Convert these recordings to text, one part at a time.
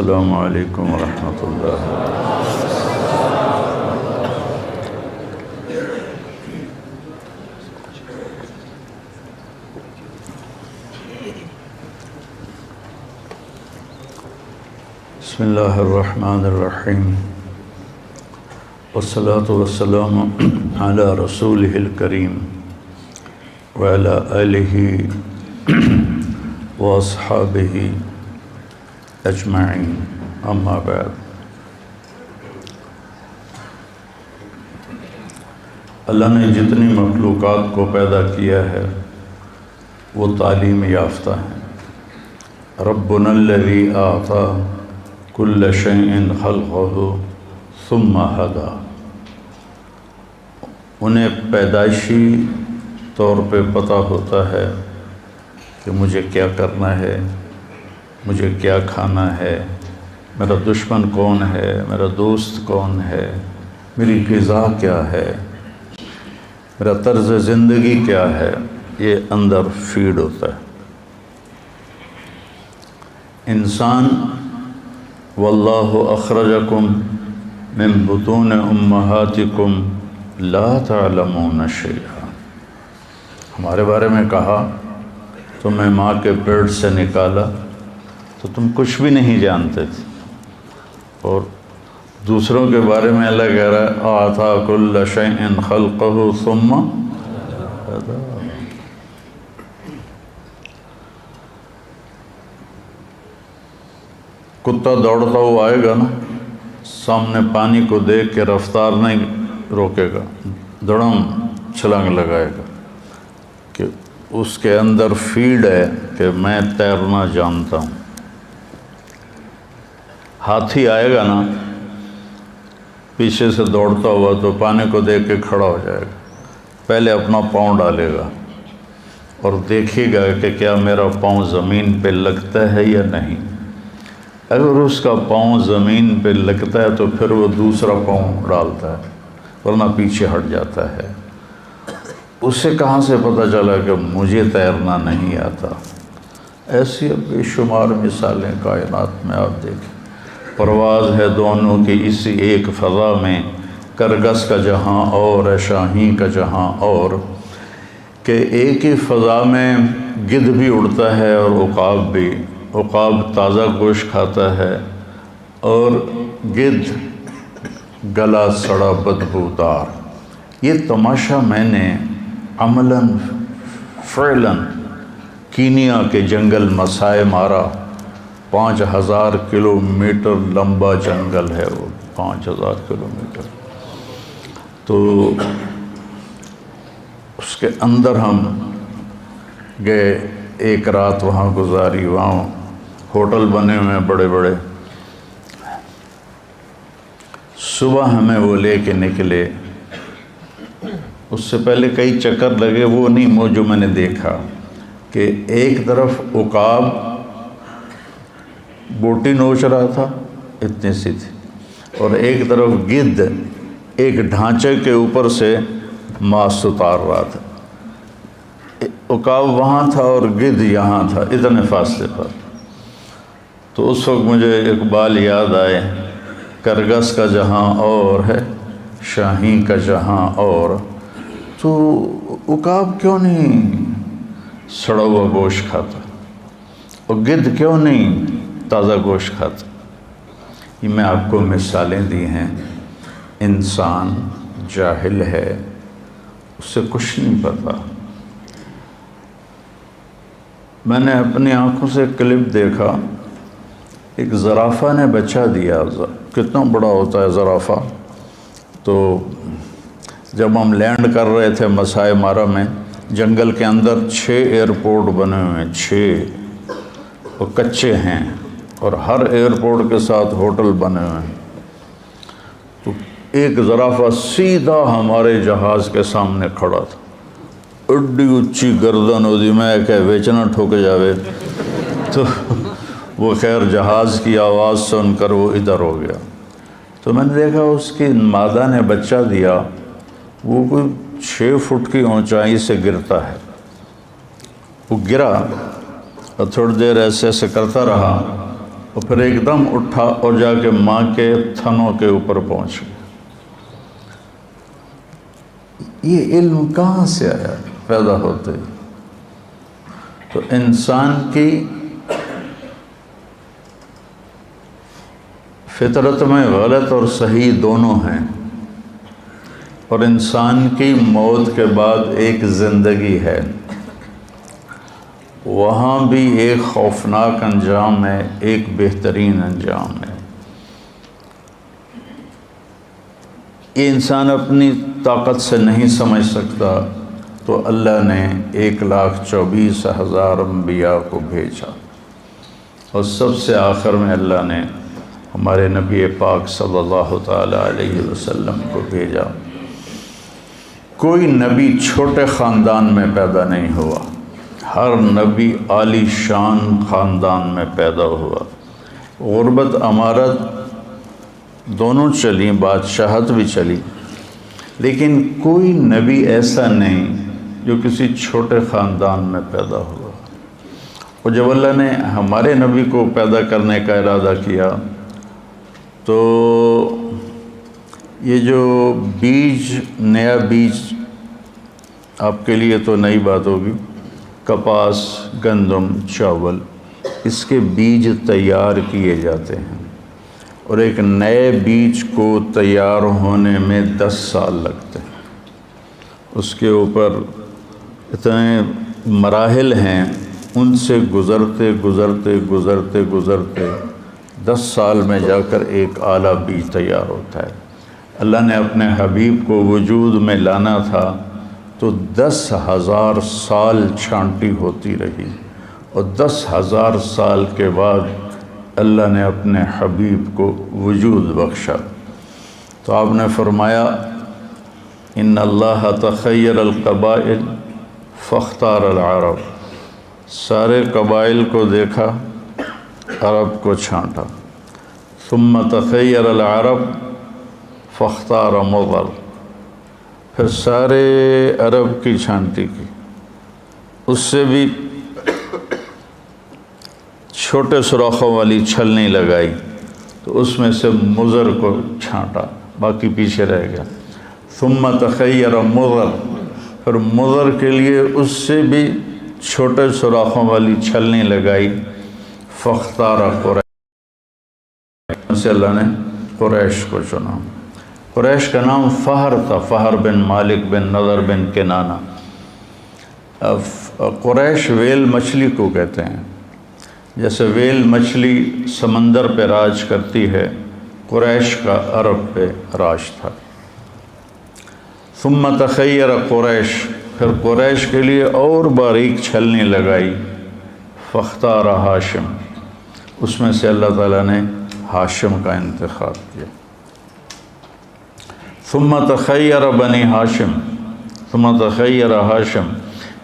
السلام علیکم ورحمۃ اللہ۔ بسم اللہ الرحمن الرحیم، والصلاة والسلام علی رسولہ الکریم وعلی آلہ واصحابہ اجمعین، اما بعد۔ اللہ نے جتنی مخلوقات کو پیدا کیا ہے وہ تعلیم یافتہ ہیں۔ ربنا الذی اعطی کل شیء خلقہ ثم ہدی، انہیں پیدائشی طور پہ پتہ ہوتا ہے کہ مجھے کیا کرنا ہے، مجھے کیا کھانا ہے، میرا دشمن کون ہے، میرا دوست کون ہے، میری غذا کیا ہے، میرا طرز زندگی کیا ہے، یہ اندر فیڈ ہوتا ہے۔ انسان واللہ اخرجکم من بطون امہاتکم لا تعلمون شیئا، ہمارے بارے میں کہا تمہیں ماں کے پیٹ سے نکالا تو تم کچھ بھی نہیں جانتے تھے، اور دوسروں کے بارے میں اللہ کہہ رہا ہے اعطی کل شیء خلقہ ثم ہدی۔ کتا دوڑتا ہوا آئے گا نا، سامنے پانی کو دیکھ کے رفتار نہیں روکے گا، دڑم چھلانگ لگائے گا کہ اس کے اندر فیڈ ہے کہ میں تیرنا جانتا ہوں۔ ہاتھی آئے گا نا پیچھے سے دوڑتا ہوا تو پانی کو دیکھ کے کھڑا ہو جائے گا، پہلے اپنا پاؤں ڈالے گا اور دیکھے گا کہ کیا میرا پاؤں زمین پہ لگتا ہے یا نہیں۔ اگر اس کا پاؤں زمین پہ لگتا ہے تو پھر وہ دوسرا پاؤں ڈالتا ہے، ورنہ پیچھے ہٹ جاتا ہے۔ اسے کہاں سے پتہ چلا کہ مجھے تیرنا نہیں آتا؟ ایسی بے شمار مثالیں کائنات میں آپ دیکھیں۔ پرواز ہے دونوں کی اسی ایک فضا میں، کرگس کا جہاں اور ہے شاہین کا جہاں اور، کہ ایک ہی فضا میں گدھ بھی اڑتا ہے اور عقاب بھی۔ عقاب تازہ گوشت کھاتا ہے اور گدھ گلا سڑا بدبودار۔ یہ تماشا میں نے عملاً فعلاً کینیا کے جنگل مسائے مارا۔ 5000 کلومیٹر لمبا جنگل ہے وہ، 5000 کلومیٹر۔ تو اس کے اندر ہم گئے، ایک رات وہاں گزاری، وہاں ہوٹل بنے ہوئے ہیں بڑے بڑے۔ صبح ہمیں وہ لے کے نکلے، اس سے پہلے کئی چکر لگے، وہ نہیں وہ جو میں نے دیکھا کہ ایک طرف عقاب بوٹی نوچ رہا تھا، اتنی سی تھی، اور ایک طرف گدھ ایک ڈھانچے کے اوپر سے ماس اتار رہا تھا۔ عقاب وہاں تھا اور گدھ یہاں تھا، اتنے فاصلے پر۔ تو اس وقت مجھے اقبال یاد آئے، کرگس کا جہاں اور ہے شاہین کا جہاں اور۔ تو عقاب کیوں نہیں سڑا ہوا گوشت کھاتا اور گدھ کیوں نہیں تازہ گوشت کھاتا؟ یہ میں آپ کو مثالیں دی ہیں۔ انسان جاہل ہے، اس سے کچھ نہیں پتا۔ میں نے اپنی آنکھوں سے کلپ دیکھا، ایک زرافہ نے بچہ دیا۔ کتنا بڑا ہوتا ہے زرافہ؟ تو جب ہم لینڈ کر رہے تھے مسائے مارا میں، جنگل کے اندر 6 ایئرپورٹ بنے ہوئے ہیں، 6، اور کچے ہیں، اور ہر ایئرپورٹ کے ساتھ ہوٹل بنے ہوئے ہیں۔ تو ایک زرافہ سیدھا ہمارے جہاز کے سامنے کھڑا تھا، اڈی اچھی گردن ہوتی، میں کہ ویچنا ٹھوک جاوے۔ تو وہ خیر جہاز کی آواز سن کر وہ ادھر ہو گیا۔ تو میں نے دیکھا اس کی مادہ نے بچہ دیا، وہ کوئی 6 فٹ کی اونچائی سے گرتا ہے۔ وہ گرا اور تھوڑی دیر ایسے ایسے کرتا رہا، اور پھر ایک دم اٹھا اور جا کے ماں کے تھنوں کے اوپر پہنچ گیا۔ یہ علم کہاں سے آیا پیدا ہوتے؟ تو انسان کی فطرت میں غلط اور صحیح دونوں ہیں، اور انسان کی موت کے بعد ایک زندگی ہے، وہاں بھی ایک خوفناک انجام ہے، ایک بہترین انجام ہے۔ یہ انسان اپنی طاقت سے نہیں سمجھ سکتا، تو اللہ نے 1,24,000 انبیاء کو بھیجا، اور سب سے آخر میں اللہ نے ہمارے نبی پاک صلی اللہ تعالی علیہ وسلم کو بھیجا۔ کوئی نبی چھوٹے خاندان میں پیدا نہیں ہوا، ہر نبی عالی شان خاندان میں پیدا ہوا۔ غربت امارت دونوں چلی، بادشاہت بھی چلی، لیکن کوئی نبی ایسا نہیں جو کسی چھوٹے خاندان میں پیدا ہوا۔ اور جب اللہ نے ہمارے نبی کو پیدا کرنے کا ارادہ کیا تو یہ جو بیج، نیا بیج آپ کے لیے تو نئی بات ہوگی، کپاس، گندم، چاول، اس کے بیج تیار کیے جاتے ہیں، اور ایک نئے بیج کو تیار ہونے میں 10 سال لگتے ہیں۔ اس کے اوپر اتنے مراحل ہیں، ان سے گزرتے گزرتے گزرتے گزرتے 10 سال میں جا کر ایک اعلیٰ بیج تیار ہوتا ہے۔ اللہ نے اپنے حبیب کو وجود میں لانا تھا تو 10,000 سال چھانٹی ہوتی رہی، اور 10,000 سال کے بعد اللہ نے اپنے حبیب کو وجود بخشا۔ تو آپ نے فرمایا ان اللہ تخیر القبائل فاختار العرب، سارے قبائل کو دیکھا، عرب کو چھانٹا۔ ثم تخیر العرب فاختار مضر، پھر سارے عرب کی چھانٹی کی، اس سے بھی چھوٹے سوراخوں والی چھلنی لگائی، تو اس میں سے مضر کو چھانٹا، باقی پیچھے رہ گیا۔ ثم تخیر مضر، پھر مضر کے لیے اس سے بھی چھوٹے سوراخوں والی چھلنی لگائی، فاختار قریش، سے اللہ نے قریش کو چنا۔ قریش کا نام فہر تھا، فہر بن مالک بن نضر بن کنانہ۔ قریش ویل مچھلی کو کہتے ہیں، جیسے ویل مچھلی سمندر پہ راج کرتی ہے، قریش کا عرب پہ راج تھا۔ ثم تخیر قریش، پھر قریش کے لیے اور باریک چھلنی لگائی، فاختار ہاشم، اس میں سے اللہ تعالیٰ نے ہاشم کا انتخاب کیا۔ ثم تخیر بنی ہاشم، ثم تخیر ہاشم،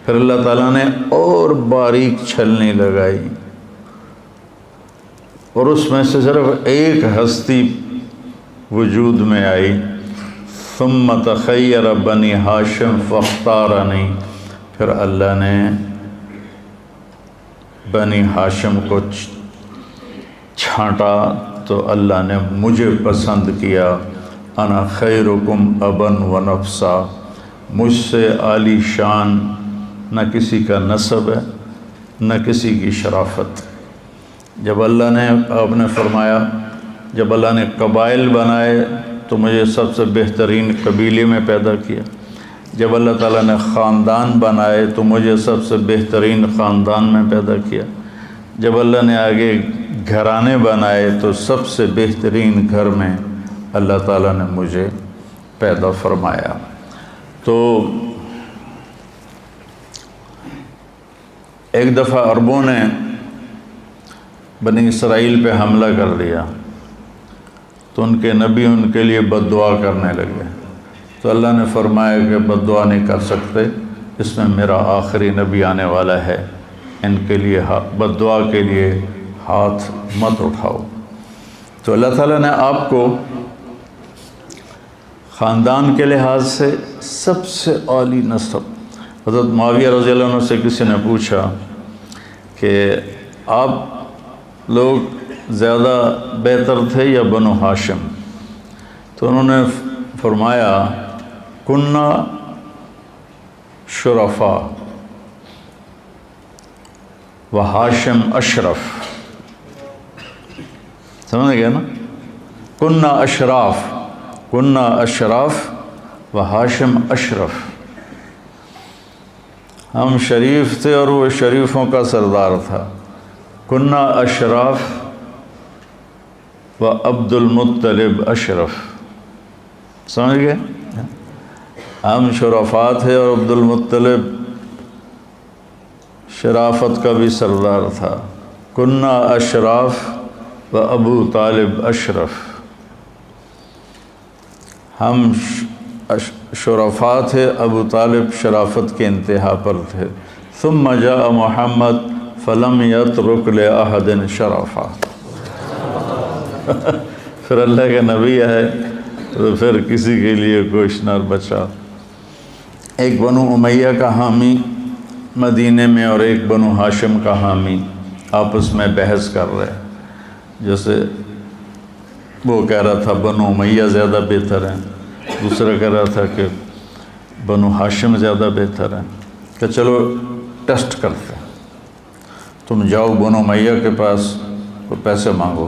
پھر اللہ تعالیٰ نے اور باریک چھلنی لگائی، اور اس میں سے صرف ایک ہستی وجود میں آئی۔ ثم تخیر بنی ہاشم فاختارنی، پھر اللہ نے بنی ہاشم کو چھانٹا تو اللہ نے مجھے پسند کیا۔ انا خیرکم ابا و نفسا، مجھ سے عالی شان نہ کسی کا نسب ہے نہ کسی کی شرافت۔ جب اللہ نے، آپ نے فرمایا جب اللہ نے قبائل بنائے تو مجھے سب سے بہترین قبیلے میں پیدا کیا، جب اللہ تعالیٰ نے خاندان بنائے تو مجھے سب سے بہترین خاندان میں پیدا کیا، جب اللہ نے آگے گھرانے بنائے تو سب سے بہترین گھر میں اللہ تعالیٰ نے مجھے پیدا فرمایا۔ تو ایک دفعہ عربوں نے بنی اسرائیل پہ حملہ کر دیا تو ان کے نبی ان کے لیے بد دعا کرنے لگے، تو اللہ نے فرمایا کہ بد دعا نہیں کر سکتے، اس میں میرا آخری نبی آنے والا ہے، ان کے لیے بد دعا کے لیے ہاتھ مت اٹھاؤ۔ تو اللہ تعالیٰ نے آپ کو خاندان کے لحاظ سے سب سے عالی نسب، حضرت معاویہ رضی اللہ عنہ سے کسی نے پوچھا کہ آپ لوگ زیادہ بہتر تھے یا بنو ہاشم؟ تو انہوں نے فرمایا کننا شرفا و ہاشم اشرف. سمجھ گیا نا؟ کننا اشراف و ہاشم اشرف. ہم شریف تھے اور وہ شریفوں کا سردار تھا. کننا اشراف و عبد المطلب اشرف. سمجھ گئے؟ ہم شرفاء تھے اور عبد المطلب شرافت کا بھی سردار تھا. کننا اشراف و ابو طالب اشرف. ہم شرفاء تھے، ابو طالب شرافت کے انتہا پر تھے. ثم جاء محمد فلم یترک لأحد شرفا. پھر اللہ کے نبی آئے تو پھر کسی کے لیے کچھ نہ بچا. ایک بنو امیہ کا حامی مدینے میں اور ایک بنو ہاشم کا حامی آپس میں بحث کر رہے. جیسے وہ کہہ رہا تھا بنو امیہ زیادہ بہتر ہیں، دوسرا کہہ رہا تھا کہ بنو ہاشم زیادہ بہتر ہیں. کہ چلو ٹیسٹ کرتے ہیں، تم جاؤ بنو امیہ کے پاس تو پیسے مانگو،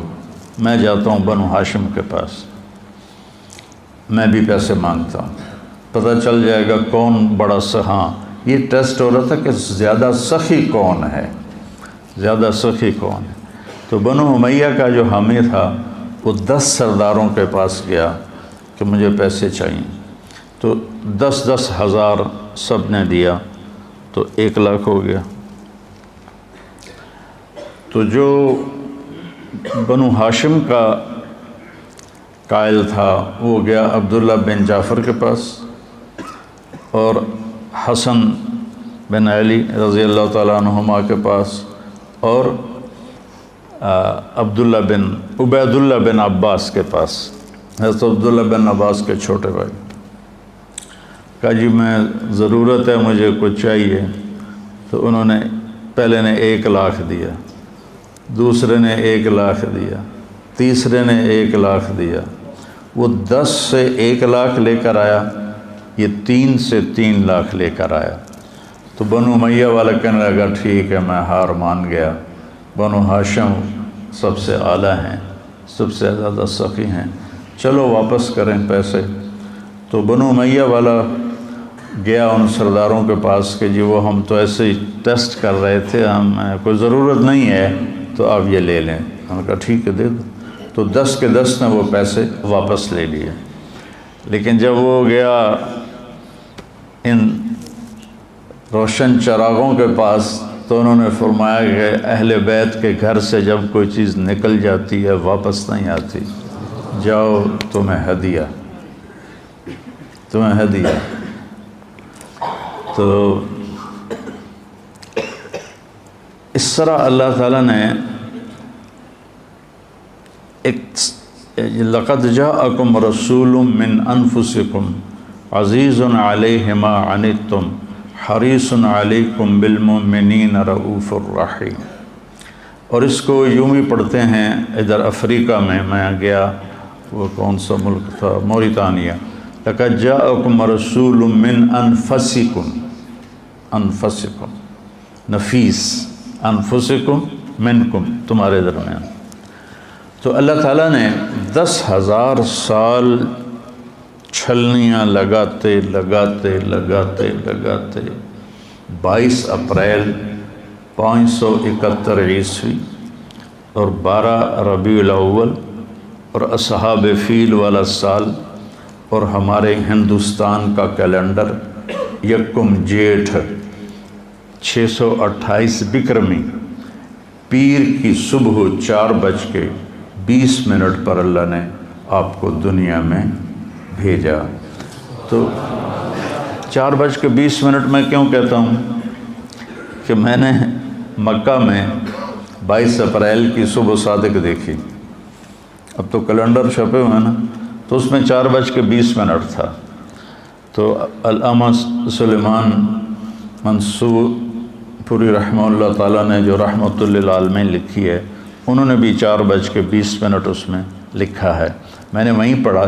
میں جاتا ہوں بنو ہاشم کے پاس، میں بھی پیسے مانگتا ہوں، پتہ چل جائے گا کون بڑا سخاں. یہ ٹیسٹ ہو رہا تھا کہ زیادہ سخی کون ہے، زیادہ سخی کون ہے. تو بنو امیہ کا جو حامی تھا وہ 10 سرداروں کے پاس گیا کہ مجھے پیسے چاہیے. تو 10 ہزار سب نے دیا تو 1 لاکھ ہو گیا. تو جو بنو ہاشم کا قائل تھا وہ گیا عبداللہ بن جعفر کے پاس اور حسن بن علی رضی اللہ تعالیٰ عنہما کے پاس اور عبید اللہ بن عباس کے پاس. حضرت عبداللہ بن عباس کے چھوٹے بھائی. کہا جی میں ضرورت ہے، مجھے کچھ چاہیے. تو انہوں نے پہلے نے 1 لاکھ دیا، دوسرے نے 1 لاکھ دیا، تیسرے نے 1 لاکھ دیا. وہ 10 سے 1 لاکھ لے کر آیا، یہ 3 سے 3 لاکھ لے کر آیا. تو بنو امیہ والا کہنے لگا ٹھیک ہے میں ہار مان گیا، بنو ہاشم سب سے اعلیٰ ہیں، سب سے زیادہ سخی ہیں، چلو واپس کریں پیسے. تو بنو امیہ والا گیا ان سرداروں کے پاس کہ جی وہ ہم تو ایسے ہی ٹیسٹ کر رہے تھے، ہم کوئی ضرورت نہیں ہے تو آپ یہ لے لیں. ہم نے کہا ٹھیک ہے دے دو. تو 10 کے 10 نے وہ پیسے واپس لے لیے. لیکن جب وہ گیا ان روشن چراغوں کے پاس تو انہوں نے فرمایا کہ اہل بیت کے گھر سے جب کوئی چیز نکل جاتی ہے واپس نہیں آتی، جاؤ تمہیں ہدیہ. تو اس طرح اللہ تعالیٰ نے لَقَدْ جَاءَكُمْ رَسُولٌ مِّنْ أَنفُسِكُمْ عَزِيزٌ عَلَيْهِ مَا عَنِتُّمْ حَرِيصٌ عَلَيْكُمْ بِالْمُؤْمِنِينَ رَءُوفٌ رَحِيمٌ. اور اس کو یوں بھی پڑھتے ہیں ادھر افریقہ میں گیا، وہ کون سا ملک تھا، موریتانیہ. لَقَدْ جَاءَكُمْ رَسُولٌ مِّنْ أَنفُسِكُمْ نفیس، انفسکم منکم تمہارے درمیان. تو اللہ تعالیٰ نے 10,000 سال چھلنیاں لگاتے 22 اپریل 571 عیسوی اور 12 ربیع الاول اور اصحاب فیل والا سال اور ہمارے ہندوستان کا کیلنڈر 1 جیٹھ 628 بکرمی پیر کی صبح 4:20 پر اللہ نے آپ کو دنیا میں بھیجا. تو 4:20 میں کیوں کہتا ہوں کہ میں نے مکہ میں 22 اپریل کی صبح صادق دیکھی. اب تو کیلنڈر چھپے ہوئے ہیں نا، تو اس میں 4:20 تھا. تو علامہ سلیمان منصور پوری رحمہ اللہ تعالیٰ نے جو رحمۃ للعالمین لکھی ہے، انہوں نے بھی 4:20 اس میں لکھا ہے، میں نے وہیں پڑھا،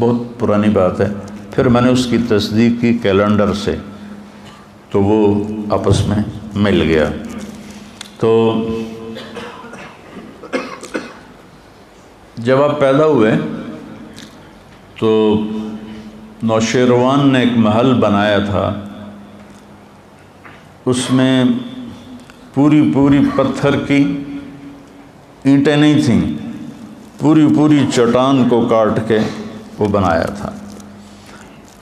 بہت پرانی بات ہے۔ پھر میں نے اس کی تصدیق کی کیلنڈر سے، تو وہ آپس میں مل گیا۔ تو جب آپ پیدا ہوئے تو نوشیروان نے ایک محل بنایا تھا، اس میں پوری پتھر کی اینٹیں نہیں تھیں، پوری چٹان کو کاٹ کے وہ بنایا تھا۔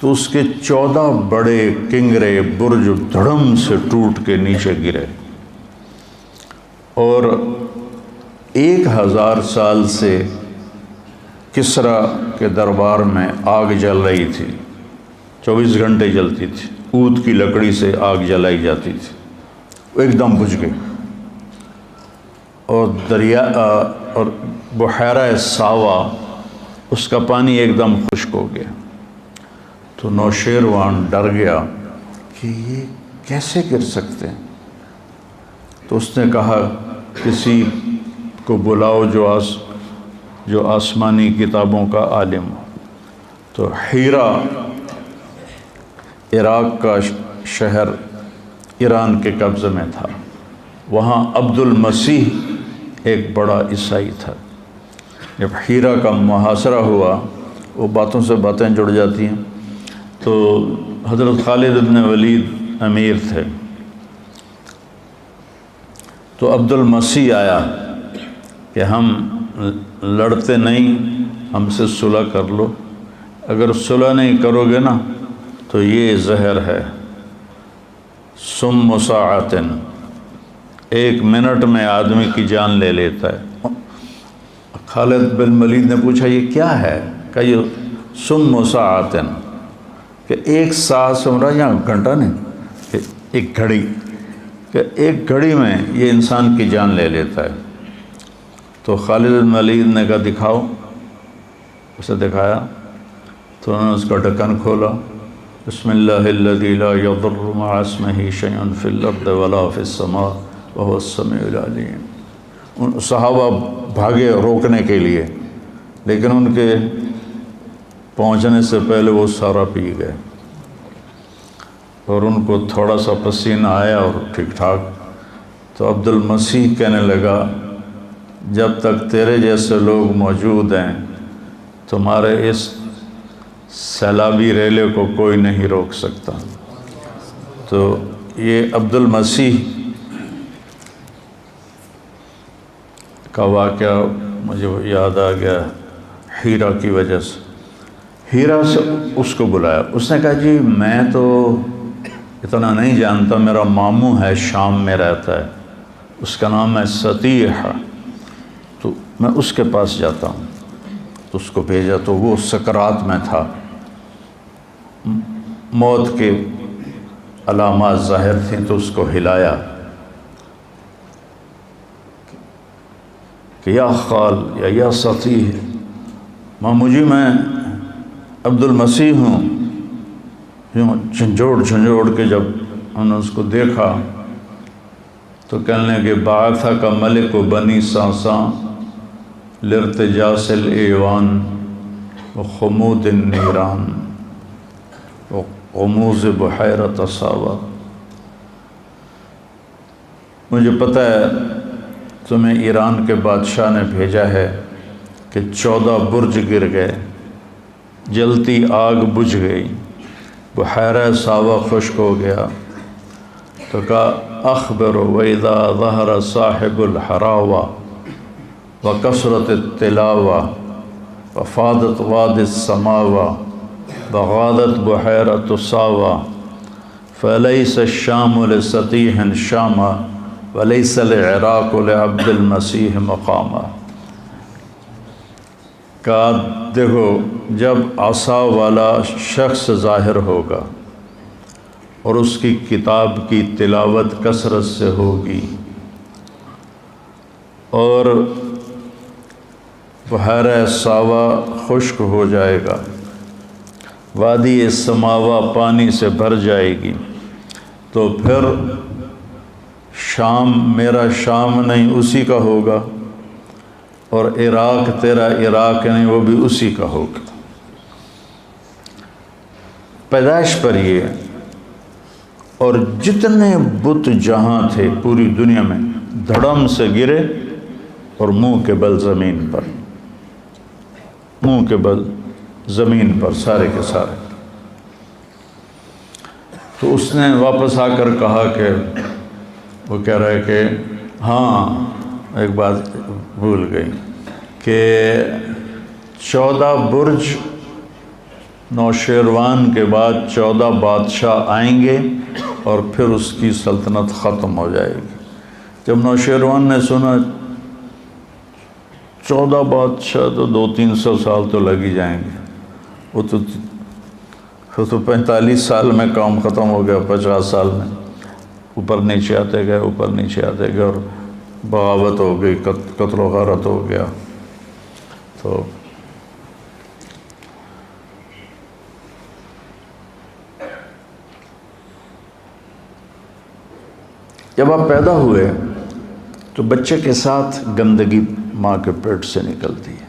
تو اس کے 14 بڑے کنگرے برج دھڑم سے ٹوٹ کے نیچے گرے، اور 1000 سال سے کسریٰ کے دربار میں آگ جل رہی تھی، 24 گھنٹے جلتی تھی، اود کی لکڑی سے آگ جلائی جاتی تھی، وہ ایک دم بجھ گئی، اور دریا اور بحیرہ ساوا اس کا پانی ایک دم خشک ہو گیا۔ تو نوشیروان ڈر گیا کہ یہ کیسے گر سکتے ہیں، تو اس نے کہا کسی کو بلاؤ جو آسمانی کتابوں کا عالم ہو۔ تو ہیرا عراق کا شہر ایران کے قبضے میں تھا، وہاں عبد المسیح ایک بڑا عیسائی تھا۔ جب ہیرا کا محاصرہ ہوا، وہ باتوں سے باتیں جڑ جاتی ہیں، تو حضرت خالد بن ولید امیر تھے، تو عبد المسیح آیا کہ ہم لڑتے نہیں، ہم سے صلح کر لو، اگر صلح نہیں کرو گے نا تو یہ زہر ہے، سم ساعتن، 1 منٹ میں آدمی کی جان لے لیتا ہے۔ خالد بن ولید نے پوچھا یہ کیا ہے؟ کہ یہ سم ساعتن، کہ 1 ساعت سے مراد یہاں گھنٹہ نہیں، کہ 1 گھڑی، کہ 1 گھڑی میں یہ انسان کی جان لے لیتا ہے۔ تو خالد بن ولید نے کہا دکھاؤ، اسے دکھایا، تو انہوں نے اس کا ڈھکن کھولا، بسم اللہ الذی لا یضر مع اسمہ شیء فی الارض ولا فی السماء وهو السمیع العلیم۔ صحابہ بھاگے روکنے کے لیے، لیکن ان کے پہنچنے سے پہلے وہ سارا پی گئے، اور ان کو تھوڑا سا پسینہ آیا اور ٹھیک ٹھاک۔ تو عبد المسیح کہنے لگا جب تک تیرے جیسے لوگ موجود ہیں تمہارے اس سیلابی ریلے کو کوئی نہیں روک سکتا۔ تو یہ عبد المسیح کا واقعہ مجھے یاد آ گیا ہیرا کی وجہ سے۔ ہیرا سے اس کو بلایا، اس نے کہا جی میں تو اتنا نہیں جانتا، میرا ماموں ہے شام میں رہتا ہے، اس کا نام ہے سطیح، تو میں اس کے پاس جاتا ہوں۔ تو اس کو بھیجا، تو وہ سکرات میں تھا، موت کے علامات ظاہر تھیں، تو اس کو ہلایا کہ یا خال یا سطیح، مامو جی میں عبد المسیح ہوں۔ جھنجھوڑ کے جب انہوں نے اس کو دیکھا تو کہنے لگے بعث کا ملک و بنی ساساں لارتجاس الایوان و خمود النیران و غموز بحیرۃ ساوا۔ مجھے پتہ ہے تمہیں ایران کے بادشاہ نے بھیجا ہے کہ 14 برج گر گئے، جلتی آگ بجھ گئی، بحیرہ ساوا خشک ہو گیا۔ تو کہا اخبر وَإِذَا ظَهَرَ صَاحِبُ الْحَرَاوَةِ وَكَثْرَتِ التِّلَاوَةِ وَفَاضَتْ وَادِ السَّمَاوَةِ وَغَادَتْ بُحَيْرَةُ سَاوَةِ فَلَيْسَ الشَّامُ لِسَطِيحٍ شَامًا وَلَيْسَ الْعِرَاقُ لِعَبْدِ الْمَسِيحِ مَقَامًا۔ کہا دیکھو جب عصا والا شخص ظاہر ہوگا اور اس کی کتاب کی تلاوت کثرت سے ہوگی اور بحیرہ ساوا خشک ہو جائے گا، وادی سماوا پانی سے بھر جائے گی، تو پھر شام میرا شام نہیں اسی کا ہوگا، اور عراق تیرا عراق نہیں، وہ بھی اسی کا ہوگا۔ پیدائش پر یہ، اور جتنے بت جہاں تھے پوری دنیا میں دھڑم سے گرے اور منہ کے بل زمین پر، منہ کے بل زمین پر سارے کے سارے۔ تو اس نے واپس آ کر کہا کہ وہ کہہ رہا ہے کہ ہاں ایک بات بھول گئی کہ 14 برج نوشیروان کے بعد 14 بادشاہ آئیں گے اور پھر اس کی سلطنت ختم ہو جائے گی۔ جب نوشیروان نے سنا 14 بادشاہ تو 200-300 سال تو لگ ہی جائیں گے، وہ تو 45 سال میں کام ختم ہو گیا، 50 سال میں اوپر نیچے آتے گئے، اوپر نیچے آتے گئے، اور بغاوت ہو گئی، قتل و غارت ہو گیا۔ تو جب آپ پیدا ہوئے تو بچے کے ساتھ گندگی ماں کے پیٹ سے نکلتی ہے،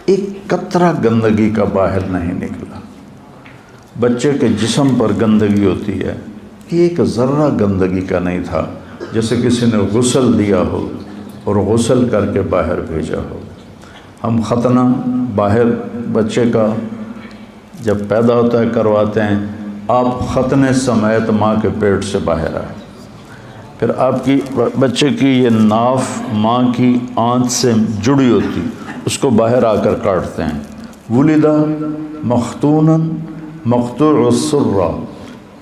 ایک قطرہ گندگی کا باہر نہیں نکلا۔ بچے کے جسم پر گندگی ہوتی ہے، ایک ذرہ گندگی کا نہیں تھا، جیسے کسی نے غسل دیا ہو اور غسل کر کے باہر بھیجا ہو۔ ہم ختنہ باہر بچے کا جب پیدا ہوتا ہے کرواتے ہیں، آپ ختنے سمیت ماں کے پیٹ سے باہر آئے، پھر آپ کی بچے کی یہ ناف ماں کی آنت سے جڑی ہوتی، اس کو باہر آ کر کاٹتے ہیں۔ ولدہ مختونا مقطوع السرہ،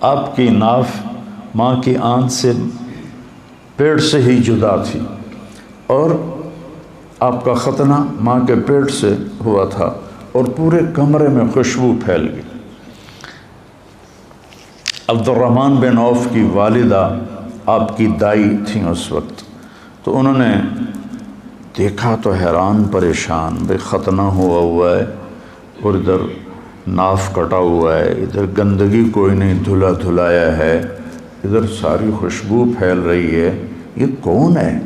آپ کی ناف ماں کی آنت سے پیٹ سے ہی جدا تھی، اور آپ کا ختنہ ماں کے پیٹ سے ہوا تھا، اور پورے کمرے میں خوشبو پھیل گئی۔ عبد الرحمن بن عوف کی والدہ آپ کی دائی تھیں اس وقت، تو انہوں نے دیکھا تو حیران پریشان، بھئی ختنہ ہوا ہے اور ادھر ناف کٹا ہوا ہے، ادھر گندگی کوئی نہیں دھلا دھلایا ہے، ادھر ساری خوشبو پھیل رہی ہے، یہ کون ہے؟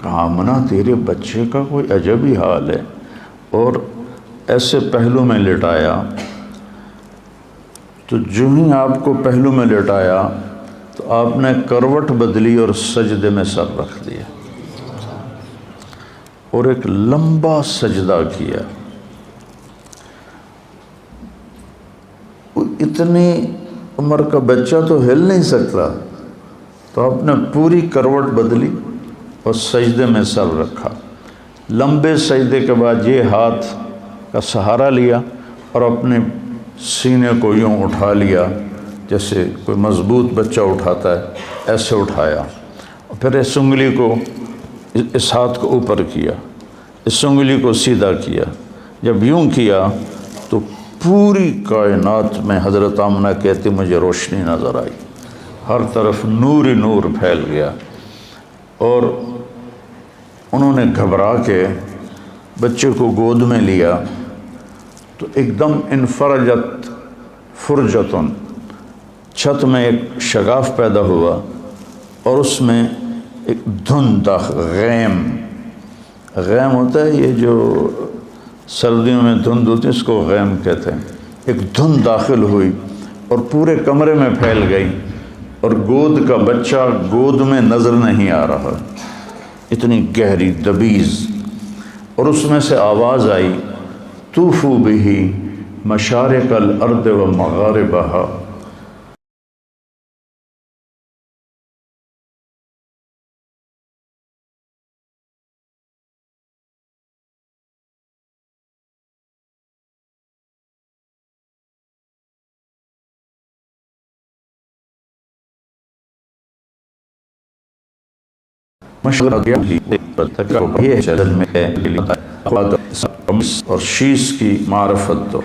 کہا آمنہ تیرے بچے کا کوئی عجب ہی حال ہے، اور ایسے پہلو میں لٹایا۔ تو جو ہی آپ کو پہلو میں لٹایا تو آپ نے کروٹ بدلی اور سجدے میں سر رکھ دیا اور ایک لمبا سجدہ کیا۔ اتنی عمر کا بچہ تو ہل نہیں سکتا، تو آپ نے پوری کروٹ بدلی اور سجدے میں سر رکھا۔ لمبے سجدے کے بعد یہ ہاتھ کا سہارا لیا اور اپنے سینے کو یوں اٹھا لیا جیسے کوئی مضبوط بچہ اٹھاتا ہے، ایسے اٹھایا، اور پھر اس انگلی کو، اس ہاتھ کو اوپر کیا، اس انگلی کو سیدھا کیا۔ جب یوں کیا تو پوری کائنات میں حضرت آمنہ کہتی مجھے روشنی نظر آئی، ہر طرف نور ہی نور پھیل گیا، اور انہوں نے گھبرا کے بچے کو گود میں لیا تو ایک دم انفرجت فرجتن، چھت میں ایک شگاف پیدا ہوا، اور اس میں ایک دھند غیم ہوتا ہے، یہ جو سردیوں میں دھند ہوتی ہے اس کو غیم کہتے ہیں، ایک دھند داخل ہوئی اور پورے کمرے میں پھیل گئی، اور گود کا بچہ گود میں نظر نہیں آ رہا، اتنی گہری دبیز، اور اس میں سے آواز آئی طوفوا بہ مشارق الارض و مغاربہا، یہ جلد میں اور شیش کی معرفت دو،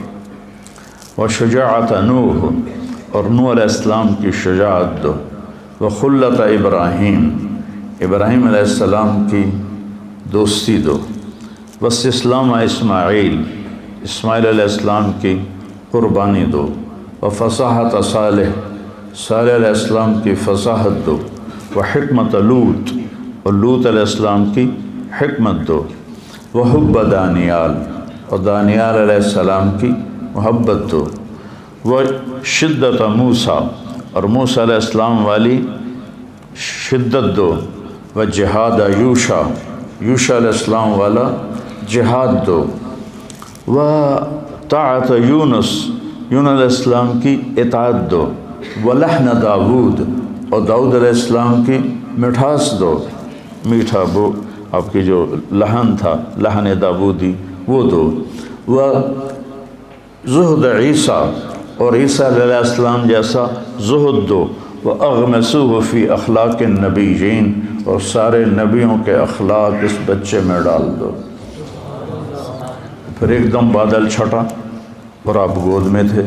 وشجاعت نوح، اور نوح علیہ السلام کی شجاعت دو، وخلت ابراہیم، ابراہیم علیہ السلام کی دوستی دو، واستسلام اسماعیل، اسماعیل علیہ السلام کی قربانی دو، وفصاحت صالح، صالح علیہ السلام کی فصاحت دو، وحکمت لوط، اور لوط علیہ السلام کی حکمت دو، وحب دانیال، اور دانیال علیہ السلام کی محبت دو، وہ شدت موسیٰ، اور موسیٰ علیہ السلام والی شدت دو، و جہاد یوشع، یوشع علیہ السلام والا جہاد دو، و طاعت یونس، یونس علیہ السلام کی اطاعت دو، و لحن داود، اور داؤد علیہ السلام کی مٹھاس دو، میٹھا وہ آپ کی جو لحن تھا، لحن داودی، وہ دو، و زہد عیسیٰ، اور عیسیٰ علیہ السلام جیسا زہد دو، وَأَغْمَسُوهُ فِي أَخْلَاقِ النَّبِيِّينَ، اور سارے نبیوں کے اخلاق اس بچے میں ڈال دو۔ پھر ایک دم بادل چھٹا اور آپ گود میں تھے،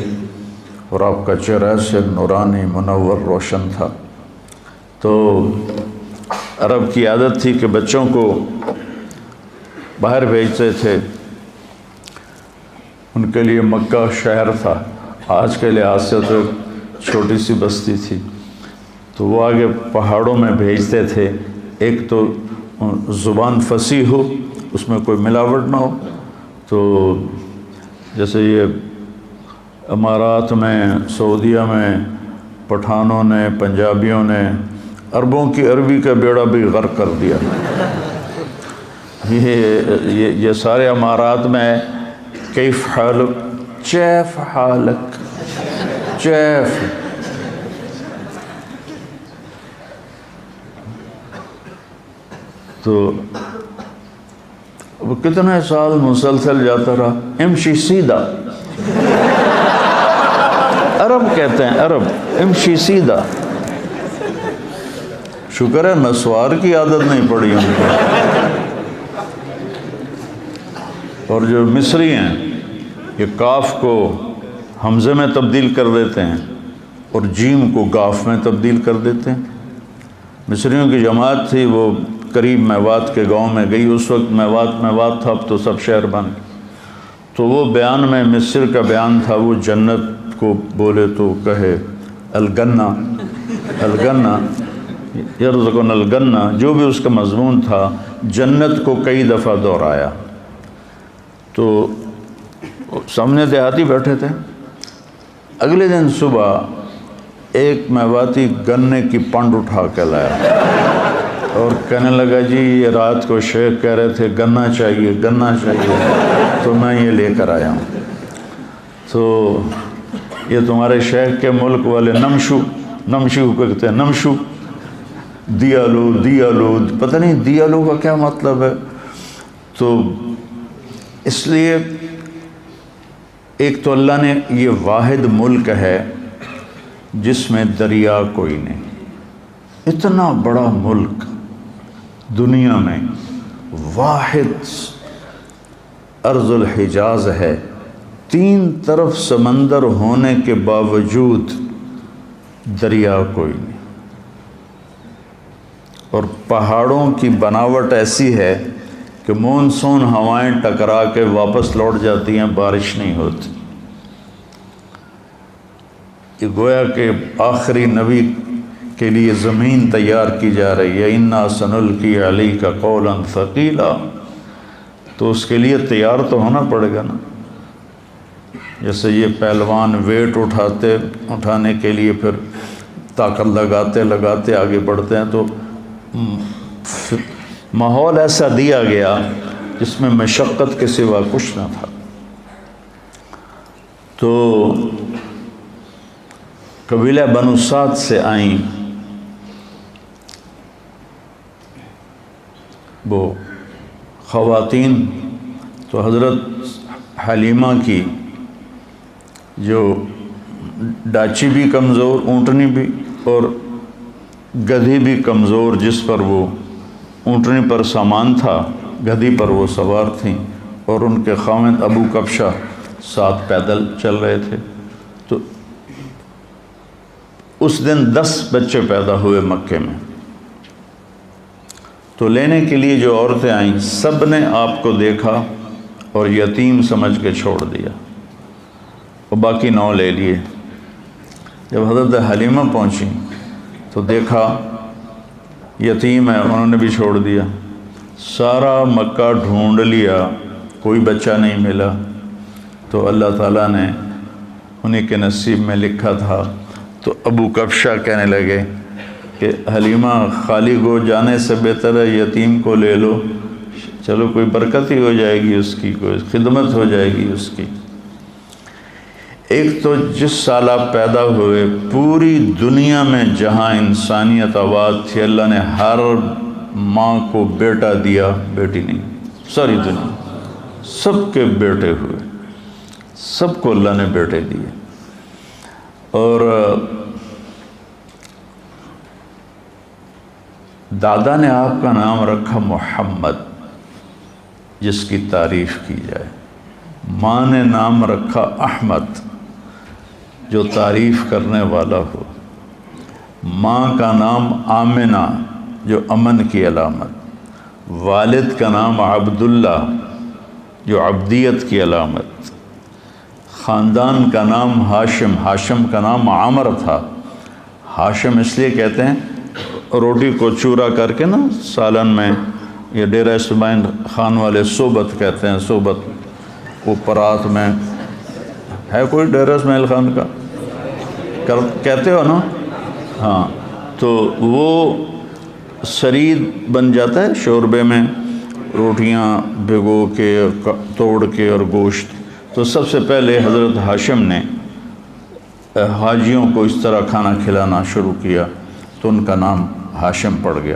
اور آپ کا چہرہ سے نورانی منور روشن تھا۔ تو عرب کی عادت تھی کہ بچوں کو باہر بھیجتے تھے، ان کے لیے مکہ شہر تھا، آج کے لحاظ سے تو چھوٹی سی بستی تھی، تو وہ آگے پہاڑوں میں بھیجتے تھے، ایک تو زبان فصیح ہو، اس میں کوئی ملاوٹ نہ ہو۔ تو جیسے یہ امارات میں، سعودیہ میں پٹھانوں نے، پنجابیوں نے عربوں کی عربی کا بیڑا بھی غرق کر دیا۔ یہ سارے امارات میں کیف حالک، چیف حالک، چیف، تو وہ کتنے سال مسلسل جاتا رہا، امشی سیدھا، عرب کہتے ہیں، عرب امشی سیدھا۔ شکر ہے نسوار کی عادت نہیں پڑی ان کو۔ اور جو مصری ہیں یہ کاف کو حمزے میں تبدیل کر دیتے ہیں اور جیم کو گاف میں تبدیل کر دیتے ہیں۔ مصریوں کی جماعت تھی، وہ قریب میوات کے گاؤں میں گئی، اس وقت میوات تھا، اب تو سب شہر بن گئے۔ تو وہ بیان میں مصر کا بیان تھا، وہ جنت کو بولے تو کہے الگنہ، الگنہ یرزقنا الگنہ، جو بھی اس کا مضمون تھا جنت کو کئی دفعہ دہرایا۔ تو سامنے دیہاتی بیٹھے تھے، اگلے دن صبح ایک میواتی گنے کی پنڈ اٹھا کے لایا اور کہنے لگا جی یہ رات کو شیخ کہہ رہے تھے گنا چاہیے، گنا چاہیے، تو میں یہ لے کر آیا ہوں۔ تو یہ تمہارے شیخ کے ملک والے نمشو کو کہتے ہیں، نمشو، دیالو، دیالو، پتہ نہیں دیالو کا کیا مطلب ہے۔ تو اس لیے ایک تو اللہ نے یہ واحد ملک ہے جس میں دریا کوئی نہیں، اتنا بڑا ملک دنیا میں واحد ارض الحجاز ہے، 3 طرف سمندر ہونے کے باوجود دریا کوئی نہیں، اور پہاڑوں کی بناوٹ ایسی ہے کہ مونسون ہوائیں ٹکرا کے واپس لوٹ جاتی ہیں، بارش نہیں ہوتی۔ یہ گویا کہ آخری نبی کے لیے زمین تیار کی جا رہی ہے، اِنَّا سَنُلْقِي عَلَيْكَ قَوْلًا ثَقِيلًا، تو اس کے لیے تیار تو ہونا پڑے گا نا۔ جیسے یہ پہلوان ویٹ اٹھانے کے لیے پھر طاقت لگاتے آگے بڑھتے ہیں، تو ماحول ایسا دیا گیا جس میں مشقت کے سوا کچھ نہ تھا۔ تو قبیلہ بنو سعد سے آئیں وہ خواتین، تو حضرت حلیمہ کی جو ڈاچی بھی کمزور، اونٹنی بھی، اور گدھی بھی کمزور، جس پر وہ اونٹنی پر سامان تھا، گدھی پر وہ سوار تھیں، اور ان کے خاوند ابو کبشہ ساتھ پیدل چل رہے تھے۔ تو اس دن 10 بچے پیدا ہوئے مکے میں۔ تو لینے کے لیے جو عورتیں آئیں سب نے آپ کو دیکھا اور یتیم سمجھ کے چھوڑ دیا، اور باقی 9 لے لیے۔ جب حضرت حلیمہ پہنچیں تو دیکھا یتیم ہے، انہوں نے بھی چھوڑ دیا۔ سارا مکہ ڈھونڈ لیا، کوئی بچہ نہیں ملا، تو اللہ تعالیٰ نے انہیں کے نصیب میں لکھا تھا۔ تو ابو کبشہ کہنے لگے کہ حلیمہ خالی گو جانے سے بہتر ہے یتیم کو لے لو، چلو کوئی برکت ہی ہو جائے گی اس کی، کوئی خدمت ہو جائے گی اس کی۔ ایک تو جس سال آپ پیدا ہوئے پوری دنیا میں جہاں انسانیت آباد تھی، اللہ نے ہر ماں کو بیٹا دیا، بیٹی نہیں، ساری دنیا سب کے بیٹے ہوئے، سب کو اللہ نے بیٹے دیے۔ اور دادا نے آپ کا نام رکھا محمد، جس کی تعریف کی جائے۔ ماں نے نام رکھا احمد، جو تعریف کرنے والا ہو۔ ماں کا نام آمنہ، جو امن کی علامت۔ والد کا نام عبداللہ، جو عبدیت کی علامت۔ خاندان کا نام ہاشم، ہاشم کا نام عامر تھا۔ ہاشم اس لیے کہتے ہیں روٹی کو چورا کر کے نا سالن میں، یہ ڈیرہ اسماعیل خان والے صوبت کہتے ہیں، صوبت وہ پرات میں ہے، کوئی ڈیرہ اسماعیل خان کا کہتے ہو نا؟ ہاں، تو وہ سرید بن جاتا ہے شوربے میں، روٹیاں بھگو کے توڑ کے اور گوشت۔ تو سب سے پہلے حضرت ہاشم نے حاجیوں کو اس طرح کھانا کھلانا شروع کیا، تو ان کا نام ہاشم پڑ گیا۔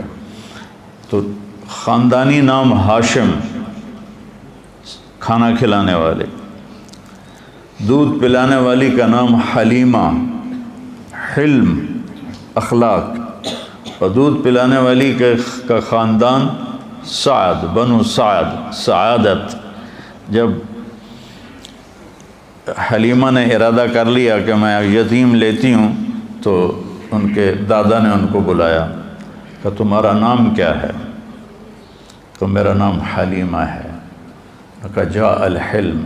تو خاندانی نام ہاشم، کھانا کھلانے والے۔ دودھ پلانے والی کا نام حلیمہ، حلم، اخلاق۔ اور دودھ پلانے والی کا خاندان سعد، بنو سعد، سعادت۔ جب حلیمہ نے ارادہ کر لیا کہ میں یتیم لیتی ہوں، تو ان کے دادا نے ان کو بلایا کہ تمہارا نام کیا ہے؟ تو میرا نام حلیمہ ہے۔ کہا جاء الحلم،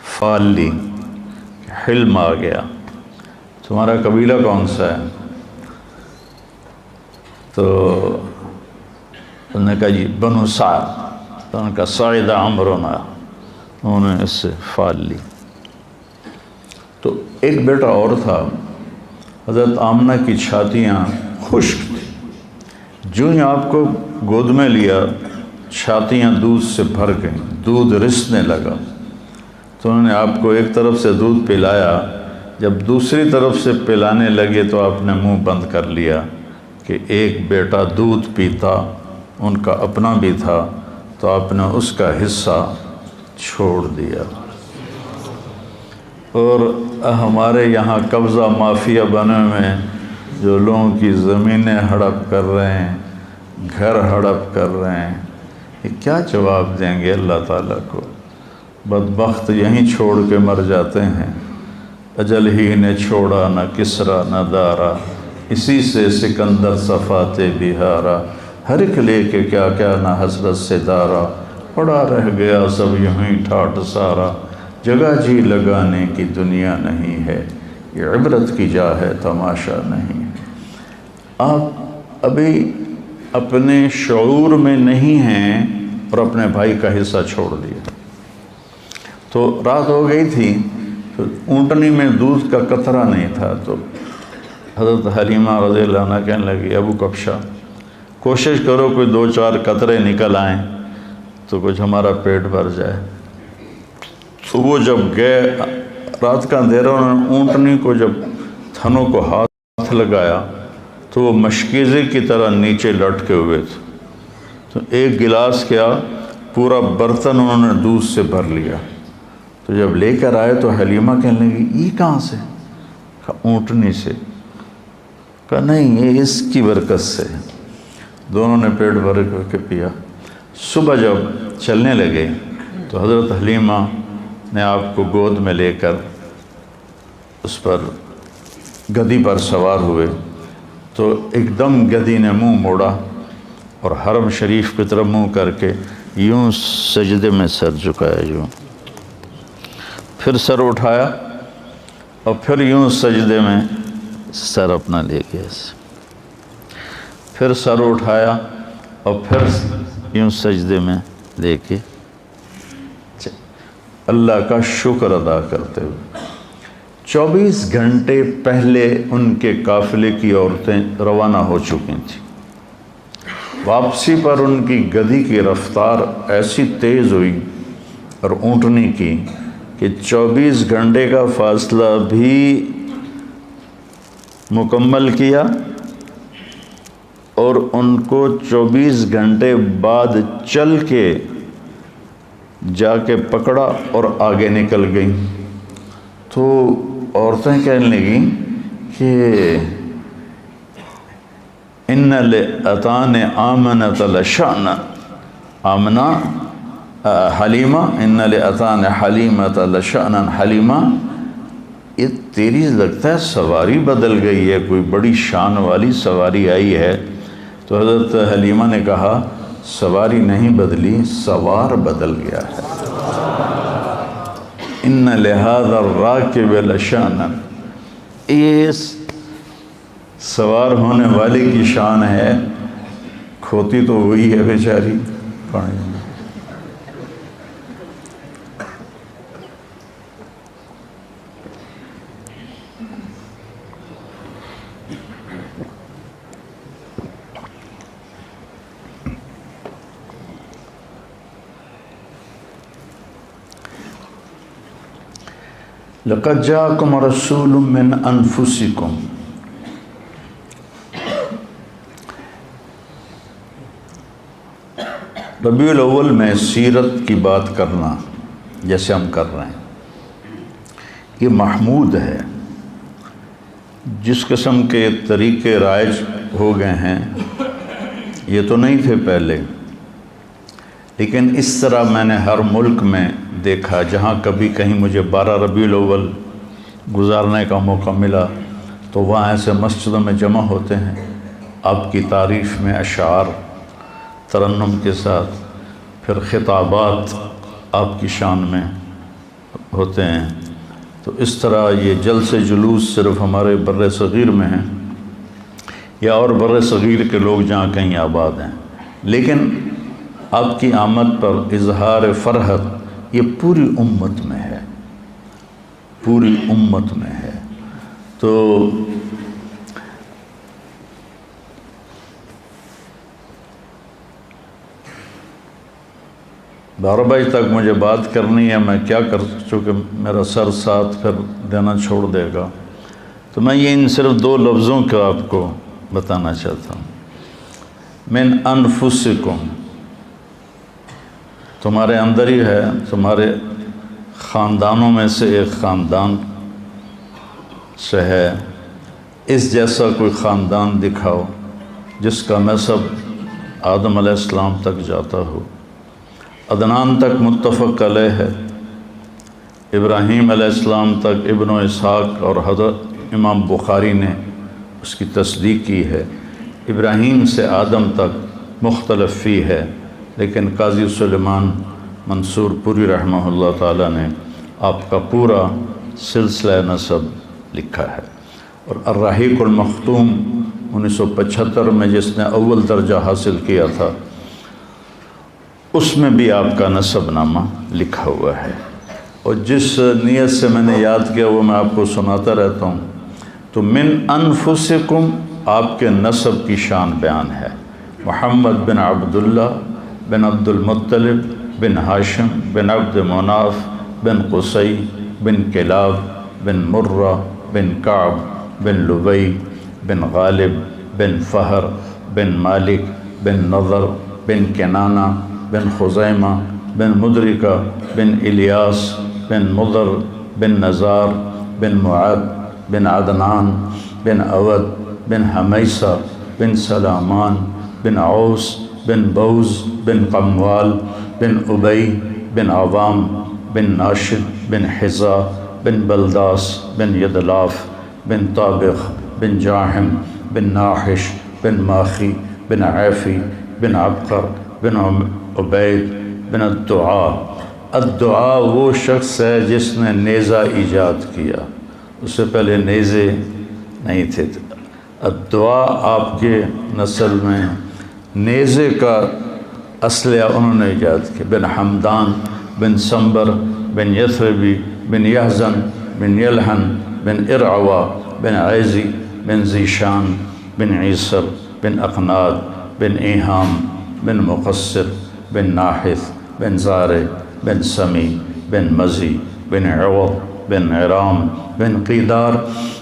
فال لی، حلم آ گیا۔ تمہارا قبیلہ کون سا ہے؟ تو انہوں نے کہا جی بنو سعد۔ تو انہوں نے کہا سعد عمرنا، انہوں نے اس سے فال لی۔ تو ایک بیٹا اور تھا، حضرت آمنہ کی چھاتیاں خشک تھیں، جو ہی آپ کو گود میں لیا چھاتیاں دودھ سے بھر گئیں، دودھ رسنے لگا۔ تو انہوں نے آپ کو ایک طرف سے دودھ پلایا، جب دوسری طرف سے پلانے لگے تو آپ نے منہ بند کر لیا کہ ایک بیٹا دودھ پیتا، ان کا اپنا بھی تھا، تو آپ نے اس کا حصہ چھوڑ دیا۔ اور ہمارے یہاں قبضہ مافیا بنے ہوئے ہیں، جو لوگوں کی زمینیں ہڑپ کر رہے ہیں، گھر ہڑپ کر رہے ہیں، یہ کیا جواب دیں گے اللہ تعالیٰ کو؟ بدبخت یہیں چھوڑ کے مر جاتے ہیں۔ اجل ہی نے چھوڑا نہ کسرا نہ دارا، اسی سے سکندر صفات بہارا، ہر ایک لے کے کیا کیا نہ حسرت سے دارا، پڑا رہ گیا سب یوں ہی ٹھاٹ سارا، جگہ جی لگانے کی دنیا نہیں ہے، یہ عبرت کی جا ہے تماشا نہیں ہے۔ آپ ابھی اپنے شعور میں نہیں ہیں اور اپنے بھائی کا حصہ چھوڑ دیا۔ تو رات ہو گئی تھی، تو اونٹنی میں دودھ کا قطرہ نہیں تھا، تو حضرت حلیمہ رضی اللہ عنہ کہنے لگی ابو کبشہ کوشش کرو کوئی 2-4 قطرے نکل آئیں تو کچھ ہمارا پیٹ بھر جائے۔ تو وہ جب گئے، رات کا اندھیرا، انہوں نے اونٹنی کو جب تھنوں کو ہاتھ لگایا تو وہ مشکیزے کی طرح نیچے لٹکے ہوئے تھے۔ تو ایک گلاس کیا پورا برتن انہوں نے دودھ سے بھر لیا۔ تو جب لے کر آئے تو حلیمہ کہنے لگی یہ کہاں سے؟ کہا اونٹنی سے۔ کہا نہیں، یہ اس کی برکت سے۔ دونوں نے پیٹ بھر کے پیا۔ صبح جب چلنے لگے تو حضرت حلیمہ نے آپ کو گود میں لے کر اس پر گدی پر سوار ہوئے، تو ایک دم گدی نے منہ موڑا اور حرم شریف کی طرف منہ کر کے یوں سجدے میں سر جھکایا، یوں پھر سر اٹھایا اور پھر یوں سجدے میں سر اپنا لے گیا، پھر سر اٹھایا اور پھر یوں سجدے میں لے کے اللہ کا شکر ادا کرتے ہوئے 24 گھنٹے پہلے ان کے قافلے کی عورتیں روانہ ہو چکی تھیں. واپسی پر ان کی گدھی کی رفتار ایسی تیز ہوئی اور اونٹنی کی کہ 24 گھنٹے کا فاصلہ بھی مکمل کیا اور ان کو 24 گھنٹے بعد چل کے جا کے پکڑا اور آگے نکل گئیں. تو عورتیں کہنے لگیں کہ ان لأتان آمنۃ لشأنا آمنہ حلیمہ ان لأتان حلیمۃ لشأنا حلیمہ، یہ تیری لگتا ہے سواری بدل گئی ہے، کوئی بڑی شان والی سواری آئی ہے. تو حضرت حلیمہ نے کہا سواری نہیں بدلی، سوار بدل گیا ہے. ان لہذا الراکب لشأنا، یہ سوار ہونے والے کی شان ہے، کھوتی تو وہی ہے بیچاری پانی میں. لقد جاءکم رسول من انفسکم، ربیع الاول میں سیرت کی بات کرنا جیسے ہم کر رہے ہیں یہ محمود ہے. جس قسم کے طریقے رائج ہو گئے ہیں یہ تو نہیں تھے پہلے، لیکن اس طرح میں نے ہر ملک میں دیکھا. جہاں کبھی کہیں مجھے 12 ربیع الاول گزارنے کا موقع ملا تو وہاں ایسے مسجدوں میں جمع ہوتے ہیں، آپ کی تعریف میں اشعار ترنم کے ساتھ، پھر خطابات آپ کی شان میں ہوتے ہیں. تو اس طرح یہ جلسے جلوس صرف ہمارے بر صغیر میں ہیں یا اور بر صغیر کے لوگ جہاں کہیں آباد ہیں، لیکن آپ کی آمد پر اظہار فرحت یہ پوری امت میں ہے، پوری امت میں ہے. تو بارہ بجے تک مجھے بات کرنی ہے، میں کیا کر چونکہ میرا سر ساتھ پھر دینا چھوڑ دے گا. تو میں یہ ان صرف 2 لفظوں کو آپ کو بتانا چاہتا ہوں. من انفسکم، تمہارے اندر ہی ہے، تمہارے خاندانوں میں سے ایک خاندان سے ہے. اس جیسا کوئی خاندان دکھاؤ جس کا نسب آدم علیہ السلام تک جاتا ہو. عدنان تک متفق علیہ ہے، ابراہیم علیہ السلام تک ابن اسحاق اور حضرت امام بخاری نے اس کی تصدیق کی ہے. ابراہیم سے آدم تک مختلف فی ہے، لیکن قاضی سلیمان منصور پوری رحمہ اللہ تعالیٰ نے آپ کا پورا سلسلہ نسب لکھا ہے. اور الرحیق المختوم 1975 میں جس نے اول درجہ حاصل کیا تھا اس میں بھی آپ کا نسب نامہ لکھا ہوا ہے. اور جس نیت سے میں نے یاد کیا وہ میں آپ کو سناتا رہتا ہوں. تو من انفسکم آپ کے نسب کی شان بیان ہے. محمد بن عبداللہ بن عبد المطلب بن ہاشم بن عبد مناف بن قصی بن کلاب بن مرہ بن کعب بن لبی بن غالب بن فہر بن مالک بن نضر بن کنانہ بن خزیمہ بن مدرکہ بن الیاس بن مضر بن نزار بن معد بن عدنان بن اود بن حمیسہ بن سلامان بن عوس بن بوز بن قموال بن ابی بن عوام بن ناشد بن حزا بن بلداس بن یدلاف بن طابخ بن جاحم بن ناحش بن ماخی بن عیفی بن عبقر بن عبید بن الدعاء. الدعاء وہ شخص ہے جس نے نیزہ ایجاد کیا، اس سے پہلے نیزے نہیں تھے. الدعاء آپ کے نسل میں نیزے کا اسلحہ انہوں نے ایجاد کیا، بن حمدان بن سنبر بن یثربی بن یحزن بن یلحن بن ارعوا بن عیزی بن ذیشان بن عیسر بن اقناد بن ایہام بن مقصر بن ناحث بن زارع بن سمی بن مزی بن عوض بن عرام بن قیدار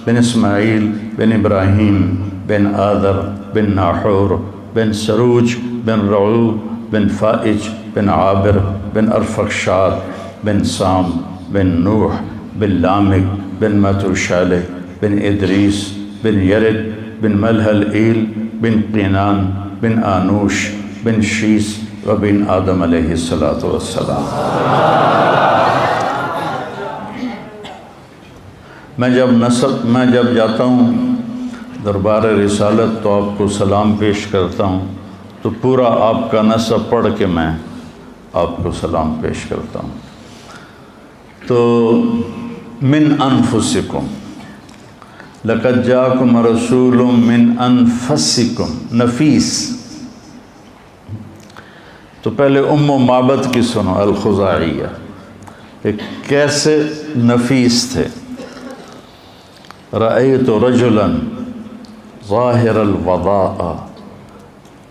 بن اسماعیل بن ابراہیم بن آدر بن ناحور بن سروج بن رعو بن فائج بن عابر بن ارفخشاد بن سام بن نوح بن لامک بن متوشالح بن ادریس بن یرد بن ملحلئیل بن قینان بن آنوش بن شیس و بن آدم علیہ السلام۔ میں جب جاتا ہوں دربار رسالت تو آپ کو سلام پیش کرتا ہوں، تو پورا آپ کا نسب پڑھ کے میں آپ کو سلام پیش کرتا ہوں۔ تو من انفسکم لقد جاءکم رسول من انفسکم، نفیس۔ تو پہلے ام معبد کی سنو، الخزاعیہ، کہ کیسے نفیس تھے۔ رأیت رجلا ظاہر الوضاء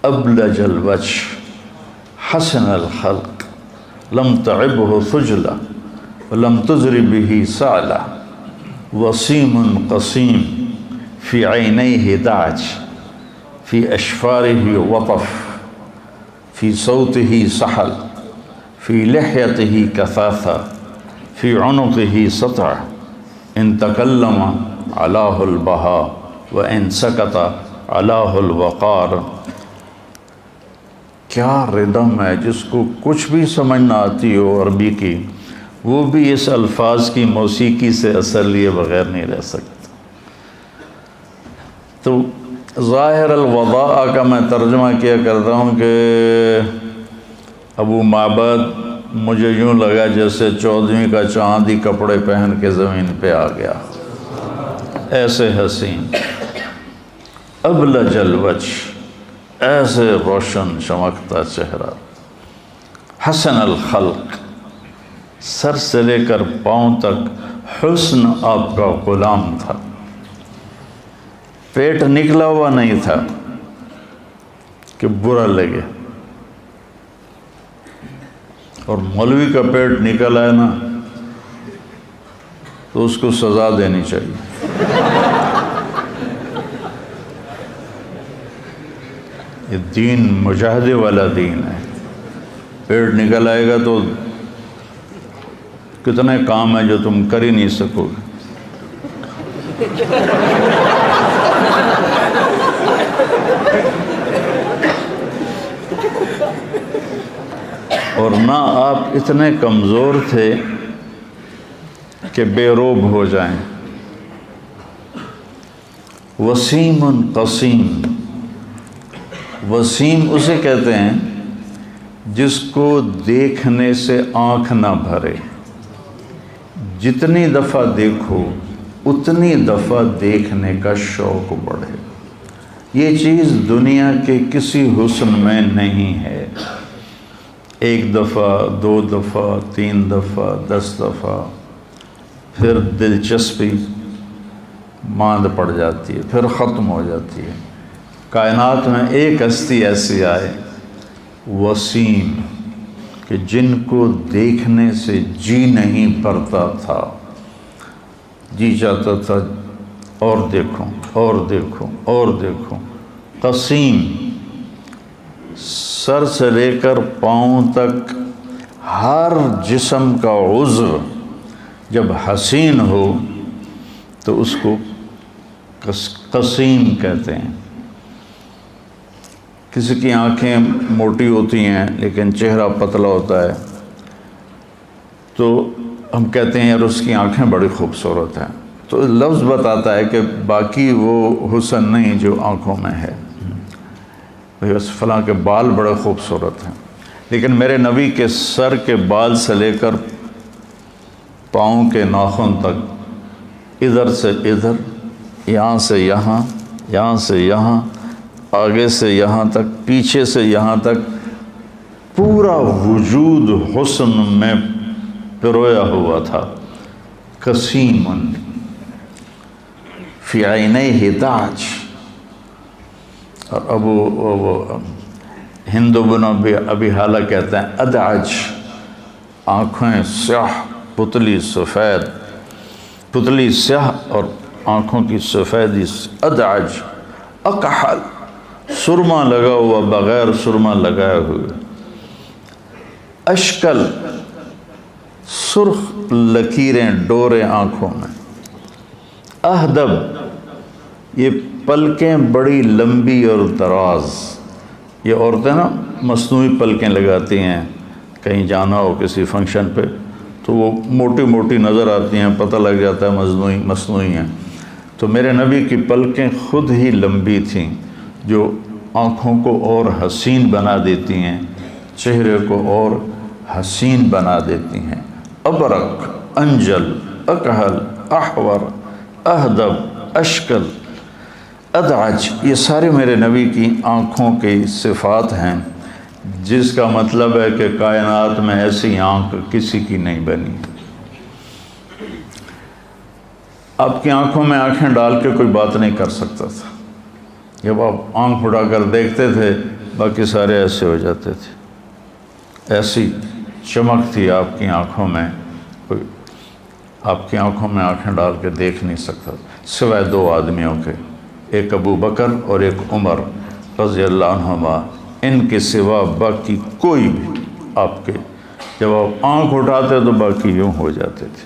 ابلج الوجه حسن الخلق لم تعبه ثجلة ولم تزر به سعلة وسيم قصيم في عينيه دعج في أشفاره وطف في صوته سحل في لحيته كثاثة في عنقه سطع إن تكلم علاه البهاء وإن سكت علاه الوقار۔ کیا ردم ہے، جس کو کچھ بھی سمجھ نہ آتی ہو عربی کی، وہ بھی اس الفاظ کی موسیقی سے اثر لیے بغیر نہیں رہ سکتا۔ تو ظاہر الوضاء کا میں ترجمہ کیا کرتا ہوں کہ ابو معبد مجھے یوں لگا جیسے 14ویں کا چاند ہی کپڑے پہن کے زمین پہ آ گیا، ایسے حسین، ابلج الوجہ، ایسے روشن چمکتا چہرہ، حسن الخلق، سر سے لے کر پاؤں تک حسن آپ کا غلام تھا، پیٹ نکلا ہوا نہیں تھا کہ برا لگے۔ اور مولوی کا پیٹ نکل آئے نا تو اس کو سزا دینی چاہیے۔ یہ دین مجاہدے والا دین ہے، پیٹ نکل آئے گا تو کتنے کام ہیں جو تم کر ہی نہیں سکو گے۔ اور نہ آپ اتنے کمزور تھے کہ بے روب ہو جائیں۔ وسیم قسیم، وسیم اسے کہتے ہیں جس کو دیکھنے سے آنکھ نہ بھرے، جتنی دفعہ دیکھو اتنی دفعہ دیکھنے کا شوق بڑھے۔ یہ چیز دنیا کے کسی حسن میں نہیں ہے۔ ایک دفعہ، 2 دفعہ، 3 دفعہ، 10 دفعہ، پھر دلچسپی ماند پڑ جاتی ہے، پھر ختم ہو جاتی ہے۔ کائنات میں ایک ہستی ایسی آئے، وسیم، کہ جن کو دیکھنے سے جی نہیں بھرتا تھا، جی چاہتا تھا اور دیکھوں اور دیکھوں اور دیکھوں۔ قسیم، سر سے لے کر پاؤں تک ہر جسم کا عضو جب حسین ہو تو اس کو قسیم کہتے ہیں۔ کسی کی آنکھیں موٹی ہوتی ہیں لیکن چہرہ پتلا ہوتا ہے تو ہم کہتے ہیں یار اس کی آنکھیں بڑی خوبصورت ہیں، تو لفظ بتاتا ہے کہ باقی وہ حسن نہیں جو آنکھوں میں ہے۔ بس فلاں کے بال بڑے خوبصورت ہیں، لیکن میرے نبی کے سر کے بال سے لے کر پاؤں کے ناخن تک، ادھر سے ادھر، یہاں سے یہاں، یہاں سے یہاں، آگے سے یہاں تک، پیچھے سے یہاں تک پورا وجود حسن میں پرویا ہوا تھا. کسیم فی عینیہ داج. اور ابو ہند بن ابی حالہ کہتے ہیں ادعج، آنکھیں سیاہ، پتلی سفید، پتلی سیاہ اور آنکھوں کی سفیدی. ادعج اکحل، سرما لگا ہوا بغیر سرما لگائے ہوئے. اشکل، سرخ لکیریں ڈوریں آنکھوں میں. اہدب، یہ پلکیں بڑی لمبی اور دراز. یہ عورتیں نا مصنوعی پلکیں لگاتی ہیں، کہیں جانا ہو کسی فنکشن پہ تو وہ موٹی موٹی نظر آتی ہیں، پتہ لگ جاتا ہے مصنوعی ہیں. تو میرے نبی کی پلکیں خود ہی لمبی تھیں جو آنکھوں کو اور حسین بنا دیتی ہیں، چہرے کو اور حسین بنا دیتی ہیں. ابرق، انجل، اکحل، احور، اہدب، اشکل، ادعج، یہ سارے میرے نبی کی آنکھوں کی صفات ہیں، جس کا مطلب ہے کہ کائنات میں ایسی آنکھ کسی کی نہیں بنی. آپ کی آنکھوں میں آنکھیں ڈال کے کوئی بات نہیں کر سکتا تھا. جب آپ آنکھ اٹھا کر دیکھتے تھے باقی سارے ایسے ہو جاتے تھے. ایسی چمک تھی آپ کی آنکھوں میں، کوئی آپ کی آنکھوں میں آنکھیں ڈال کے دیکھ نہیں سکتا سوائے دو آدمیوں کے، ایک ابو بکر اور ایک عمر رضی اللہ عنہما. ان کے سوا باقی کوئی بھی آپ کے جب آپ آنکھ اٹھاتے تو باقی یوں ہو جاتے تھے.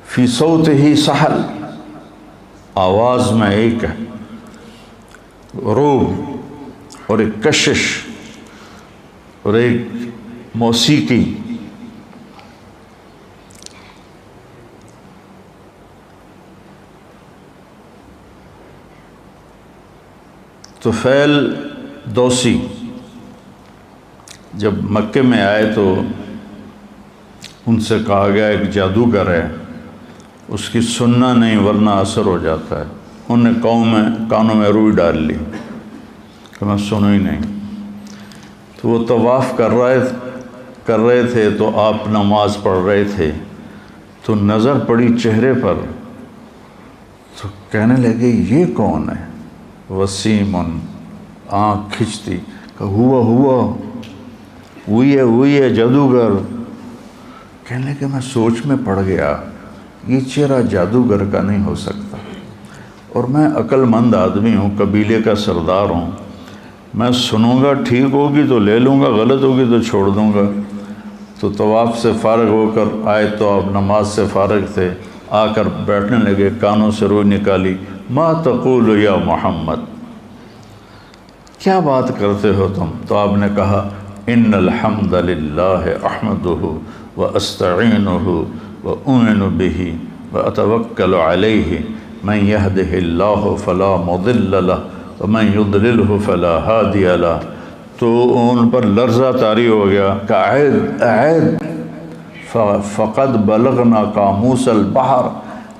فی صوت ہی سحل، آواز میں ایک روب اور ایک کشش اور ایک موسیقی. طفیل دوسی جب مکے میں آئے تو ان سے کہا گیا ایک جادوگر ہے، اس کی سننا نہیں ورنہ اثر ہو جاتا ہے. انہوں نے کانوں میں روئی ڈال لی کہ میں سنوں ہی نہیں. تو وہ طواف کر رہے تھے تو آپ نماز پڑھ رہے تھے تو نظر پڑی چہرے پر، تو کہنے لگے یہ کون ہے؟ وسیم، آنکھ کھچتی کہ وہی ہے جادوگر. کہنے لگے میں سوچ میں پڑ گیا یہ چہرہ جادوگر کا نہیں ہو سکتا، اور میں عقل مند آدمی ہوں، قبیلے کا سردار ہوں، میں سنوں گا ٹھیک ہوگی تو لے لوں گا، غلط ہوگی تو چھوڑ دوں گا. تو طواف سے فارغ ہو کر آئے تو آپ نماز سے فارغ تھے، آ کر بیٹھنے لگے، کانوں سے روئی نکالی. ما تقول یا محمد، کیا بات کرتے ہو تم؟ تو آپ نے کہا ان الحمد للہ احمدہ واستعینہ واؤمن بہ واتوکل علیہ من یہدہ اللہ فلا مضل لہ ومن یضللہ فلا ہادی لہ. تو ان پر لرزہ طاری ہو گیا کہ اعد فقد بلغنا قاموس البحر،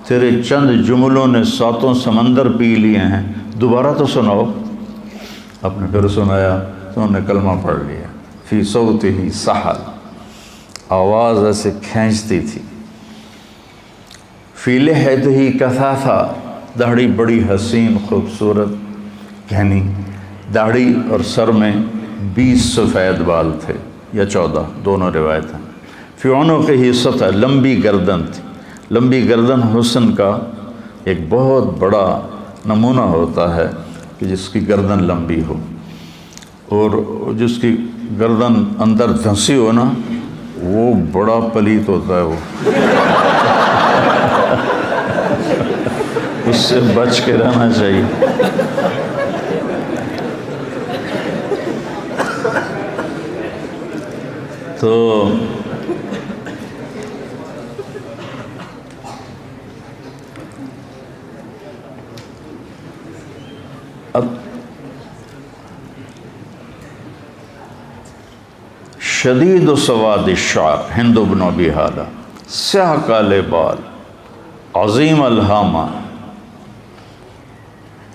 تیرے چند جملوں نے ساتوں سمندر پی لیے ہیں، دوبارہ تو سناؤ. آپ نے پھر سنایا تو انہوں نے کلمہ پڑھ لیا. فی صوتہ سحل، آواز ایسے کھینچتی تھی. فی لحیتہ کثافہ، داڑھی بڑی حسین خوبصورت گھنی داڑھی، اور سر میں 20 سفید بال تھے یا 14، دونوں روایت ہیں. فی عنقہ سطح، لمبی گردن تھی. لمبی گردن حسن کا ایک بہت بڑا نمونہ ہوتا ہے کہ جس کی گردن لمبی ہو، اور جس کی گردن اندر دھنسی ہو نا وہ بڑا پلیت ہوتا ہے. وہ اس سے بچ کے رہنا چاہیے. تو اب شدید سواد الشعر، ہند بن ابی حالہ، سیاہ کالے بال، عظیم الہامہ،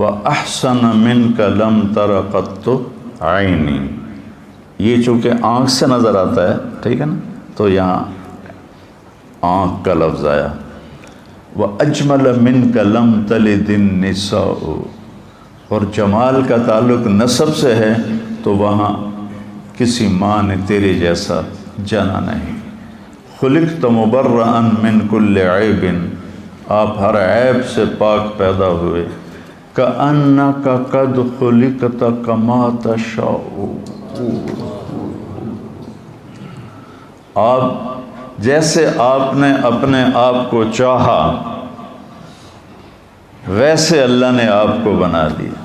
وَأَحْسَنَ مِنْكَ لَمْ تَرَ قَطُّ عَيْنِي، یہ چونکہ آنکھ سے نظر آتا ہے، ٹھیک ہے نا، تو یہاں آنکھ کا لفظ آیا۔ وَأَجْمَلَ مِنْكَ لَمْ تَلِدِ النِّسَاءُ، اور جمال کا تعلق نسب سے ہے تو وہاں کسی ماں نے تیرے جیسا جنا نہیں۔ خلقت مبرئا من کل عیب، آپ ہر عیب سے پاک پیدا ہوئے۔ کأنک قد خلقت کما تشاء، آپ جیسے آپ نے اپنے آپ کو چاہا ویسے اللہ نے آپ کو بنا دیا۔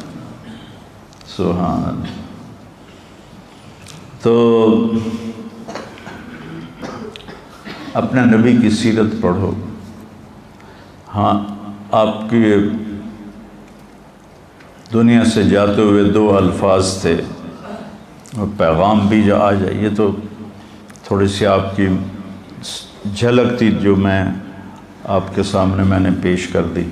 سبحان اللہ۔ تو اپنے نبی کی سیرت پڑھو۔ ہاں، آپ کی دنیا سے جاتے ہوئے 2 الفاظ تھے، اور پیغام بھی جو آ جائے، یہ تو تھوڑی سی آپ کی جھلک تھی جو میں آپ کے سامنے میں نے پیش کر دی۔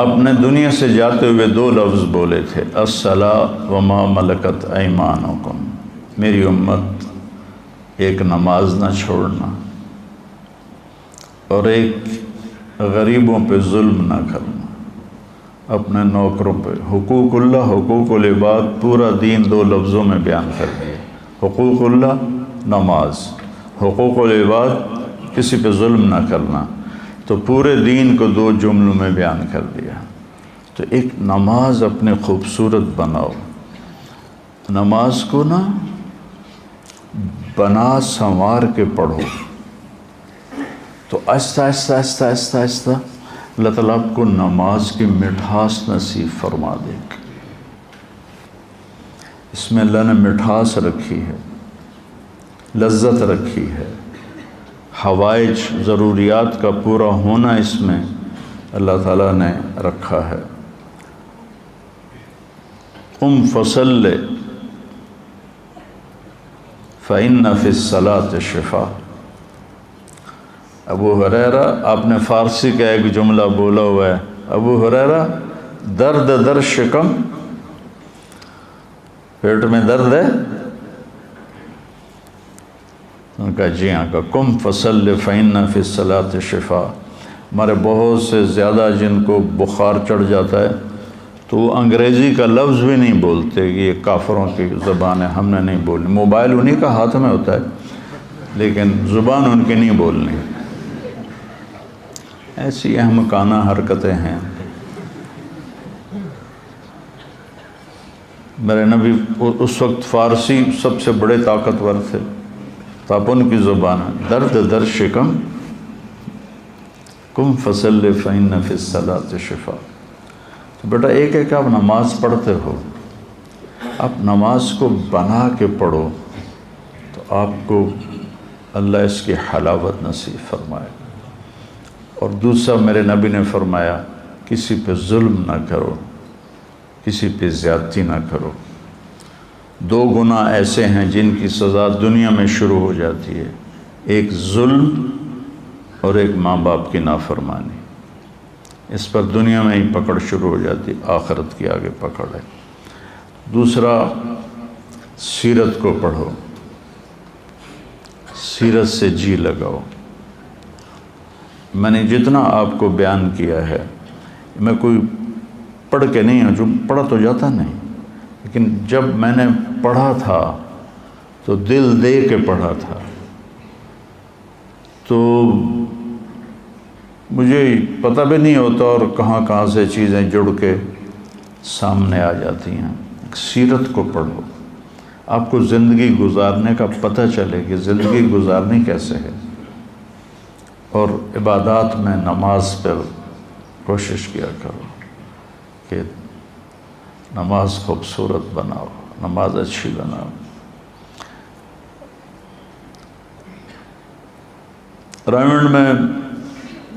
آپ نے دنیا سے جاتے ہوئے 2 لفظ بولے تھے، الصلاۃ وما ملکت ایمانکم، میری امت ایک نماز نہ چھوڑنا، اور ایک غریبوں پہ ظلم نہ کرنا، اپنے نوکروں پہ۔ حقوق اللہ، حقوق العباد، پورا دین 2 لفظوں میں بیان کر دیا۔ حقوق اللہ نماز، حقوق العباد کسی پہ ظلم نہ کرنا، تو پورے دین کو 2 جملوں میں بیان کر دیا۔ تو ایک نماز اپنے خوبصورت بناؤ، نماز کو نا بنا سنوار کے پڑھو، تو آہستہ آہستہ آہستہ آہستہ آہستہ اللہ تعالیٰ آپ کو نماز کی مٹھاس نصیب فرما دے گا۔ اس میں اللہ نے مٹھاس رکھی ہے، لذت رکھی ہے، حوائج ضروریات کا پورا ہونا اس میں اللہ تعالیٰ نے رکھا ہے۔ قم فصلی فإن فی الصلاۃ شفاء۔ ابو ہریرہ، آپ نے فارسی کا ایک جملہ بولا ہوا ہے، ابو ہریرہ درد در شکم، پیٹ میں درد ہے؟ ان کا جی ہاں، کا قم فصلی فإن فی الصلاۃ شفاء۔ ہمارے بہت سے زیادہ جن کو بخار چڑھ جاتا ہے تو وہ انگریزی کا لفظ بھی نہیں بولتے کہ یہ کافروں کی زبان ہے، ہم نے نہیں بولنی۔ موبائل انہی کا ہاتھ میں ہوتا ہے لیکن زبان ان کی نہیں بولنی۔ ایسی احمقانہ حرکتیں ہیں۔ میرے نبی اس وقت فارسی سب سے بڑے طاقتور تھے، تو آپ ان کی زبان ہے، درد در شکم، قم فصلی فإن فی الصلاۃ شفاء۔ تو بیٹا ایک ایک آپ نماز پڑھتے ہو، آپ نماز کو بنا کے پڑھو تو آپ کو اللہ اس کی حلاوت نصیب فرمائے۔ اور دوسرا میرے نبی نے فرمایا، کسی پہ ظلم نہ کرو، کسی پہ زیادتی نہ کرو۔ 2 گناہ ایسے ہیں جن کی سزا دنیا میں شروع ہو جاتی ہے، ایک ظلم اور ایک ماں باپ کی نافرمانی۔ اس پر دنیا میں ہی پکڑ شروع ہو جاتی، آخرت کی آگے پکڑ ہے۔ دوسرا، سیرت کو پڑھو، سیرت سے جی لگاؤ۔ میں نے جتنا آپ کو بیان کیا ہے، میں کوئی پڑھ کے نہیں ہوں، جو پڑھا تو جاتا نہیں، لیکن جب میں نے پڑھا تھا تو دل دے کے پڑھا تھا، تو مجھے پتہ بھی نہیں ہوتا اور کہاں کہاں سے چیزیں جڑ کے سامنے آ جاتی ہیں۔ سیرت کو پڑھو، آپ کو زندگی گزارنے کا پتہ چلے کہ زندگی گزارنی کیسے ہے۔ اور عبادات میں نماز پر کوشش کیا کرو کہ نماز خوبصورت بناؤ، نماز اچھی بناؤ۔ رائمنڈ میں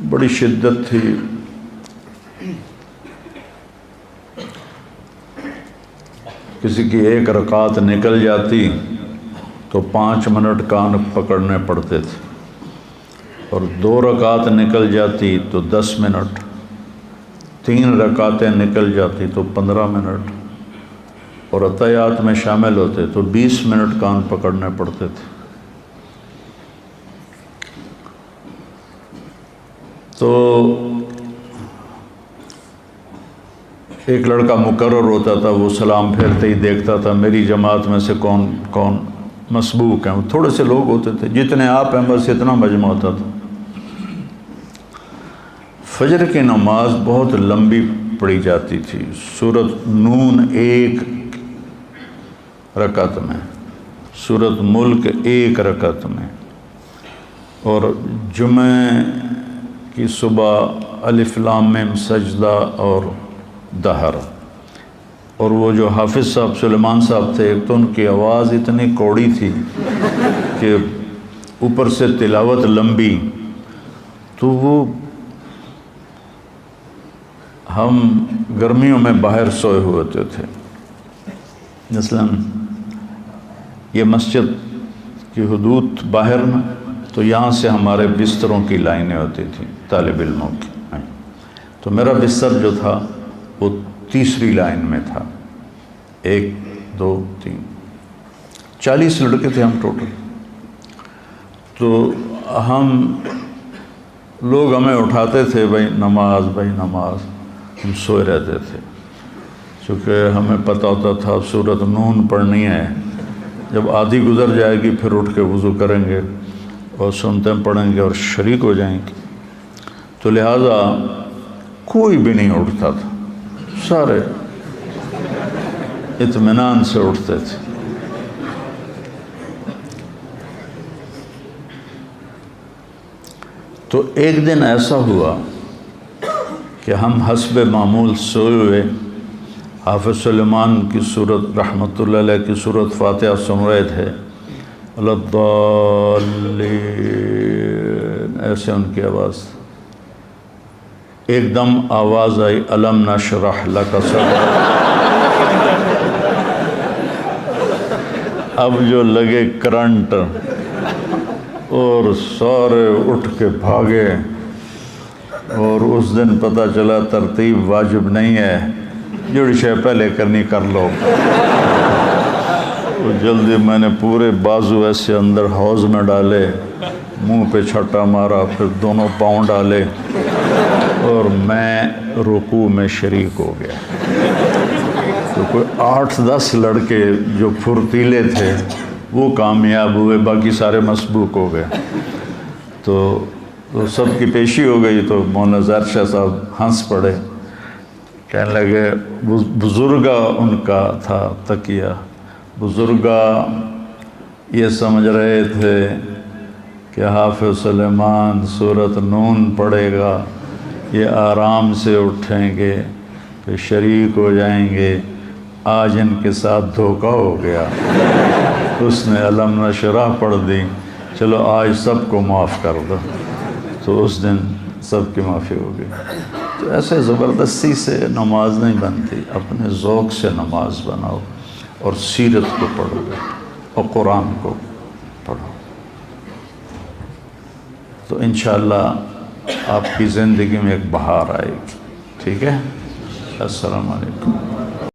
بڑی شدت تھی، کسی کی 1 رکعت نکل جاتی تو 5 منٹ کان پکڑنے پڑتے تھے، اور 2 رکعت نکل جاتی تو 10 منٹ۔ 3 رکعتیں نکل جاتی تو 15 منٹ، اور عطیات میں شامل ہوتے تو 20 منٹ کان پکڑنے پڑتے تھے۔ تو ایک لڑکا مقرر ہوتا تھا، وہ سلام پھیرتے ہی دیکھتا تھا میری جماعت میں سے کون کون مسبوق ہیں۔ وہ تھوڑے سے لوگ ہوتے تھے، جتنے آپ ہیں بس اتنا مجمع ہوتا تھا۔ فجر کی نماز بہت لمبی پڑھی جاتی تھی، سورۃ نون 1 رکعت میں، سورۃ ملک 1 رکعت میں، اور جمعہ کی صبح الف لام میم سجدہ اور دہر۔ اور وہ جو حافظ صاحب سلیمان صاحب تھے، ایک تو ان کی آواز اتنی کوڑی تھی کہ اوپر سے تلاوت لمبی، تو وہ ہم گرمیوں میں باہر سوئے ہوتے تھے۔ مثلاً یہ مسجد کی حدود باہر نا، تو یہاں سے ہمارے بستروں کی لائنیں ہوتی تھیں طالب علموں کی، تو میرا بستر جو تھا وہ 3ری لائن میں تھا، 1 2 3 40 لڑکے تھے ہم ٹوٹل۔ تو لوگ ہمیں اٹھاتے تھے، بھائی نماز، بھائی نماز، ہم سوئے رہتے تھے، چونکہ ہمیں پتہ ہوتا تھا سورۃ نون پڑھنی ہے، جب آدھی گزر جائے گی پھر اٹھ کے وضو کریں گے اور سنتیں پڑھیں گے اور شریک ہو جائیں گے۔ تو لہٰذا کوئی بھی نہیں اٹھتا تھا، سارے اطمینان سے اٹھتے تھے۔ تو ایک دن ایسا ہوا کہ ہم حسب معمول سوئے ہوئے حافظ سلیمان کی سورت رحمۃ اللہ علیہ کی سورت فاتحہ سن رہے تھے، الضالین ایسے ان کی آواز، ایک دم آواز آئی الم نشرح لک صدرک۔ اب جو لگے کرنٹ، اور سارے اٹھ کے بھاگے، اور اس دن پتہ چلا ترتیب واجب نہیں ہے، جو شے پہلے کرنی کر لو۔ تو جلدی میں نے پورے بازو ایسے اندر حوض میں ڈالے، منہ پہ چھٹا مارا، پھر دونوں پاؤں ڈالے، اور میں رکوع میں شریک ہو گیا۔ تو کوئی 8-10 لڑکے جو پھرتیلے تھے وہ کامیاب ہوئے، باقی سارے مسبوق ہو گئے۔ تو سب کی پیشی ہو گئی، تو مولانا ظاہر شاہ صاحب ہنس پڑے، کہنے لگے، بزرگا ان کا تھا تقیہ، بزرگا یہ سمجھ رہے تھے کہ حافظ سلیمان سورۃ نون پڑھے گا، یہ آرام سے اٹھیں گے، پھر شریک ہو جائیں گے۔ آج ان کے ساتھ دھوکہ ہو گیا، اس نے الم نشرح پڑھ دی، چلو آج سب کو معاف کر دو۔ تو اس دن سب کی معافی ہو گئی۔ تو ایسے زبردستی سے نماز نہیں بنتی، اپنے ذوق سے نماز بناؤ، اور سیرت کو پڑھو اور قرآن کو پڑھو، تو انشاءاللہ آپ کی زندگی میں ایک بہار آئے گی۔ ٹھیک ہے؟ السلام علیکم۔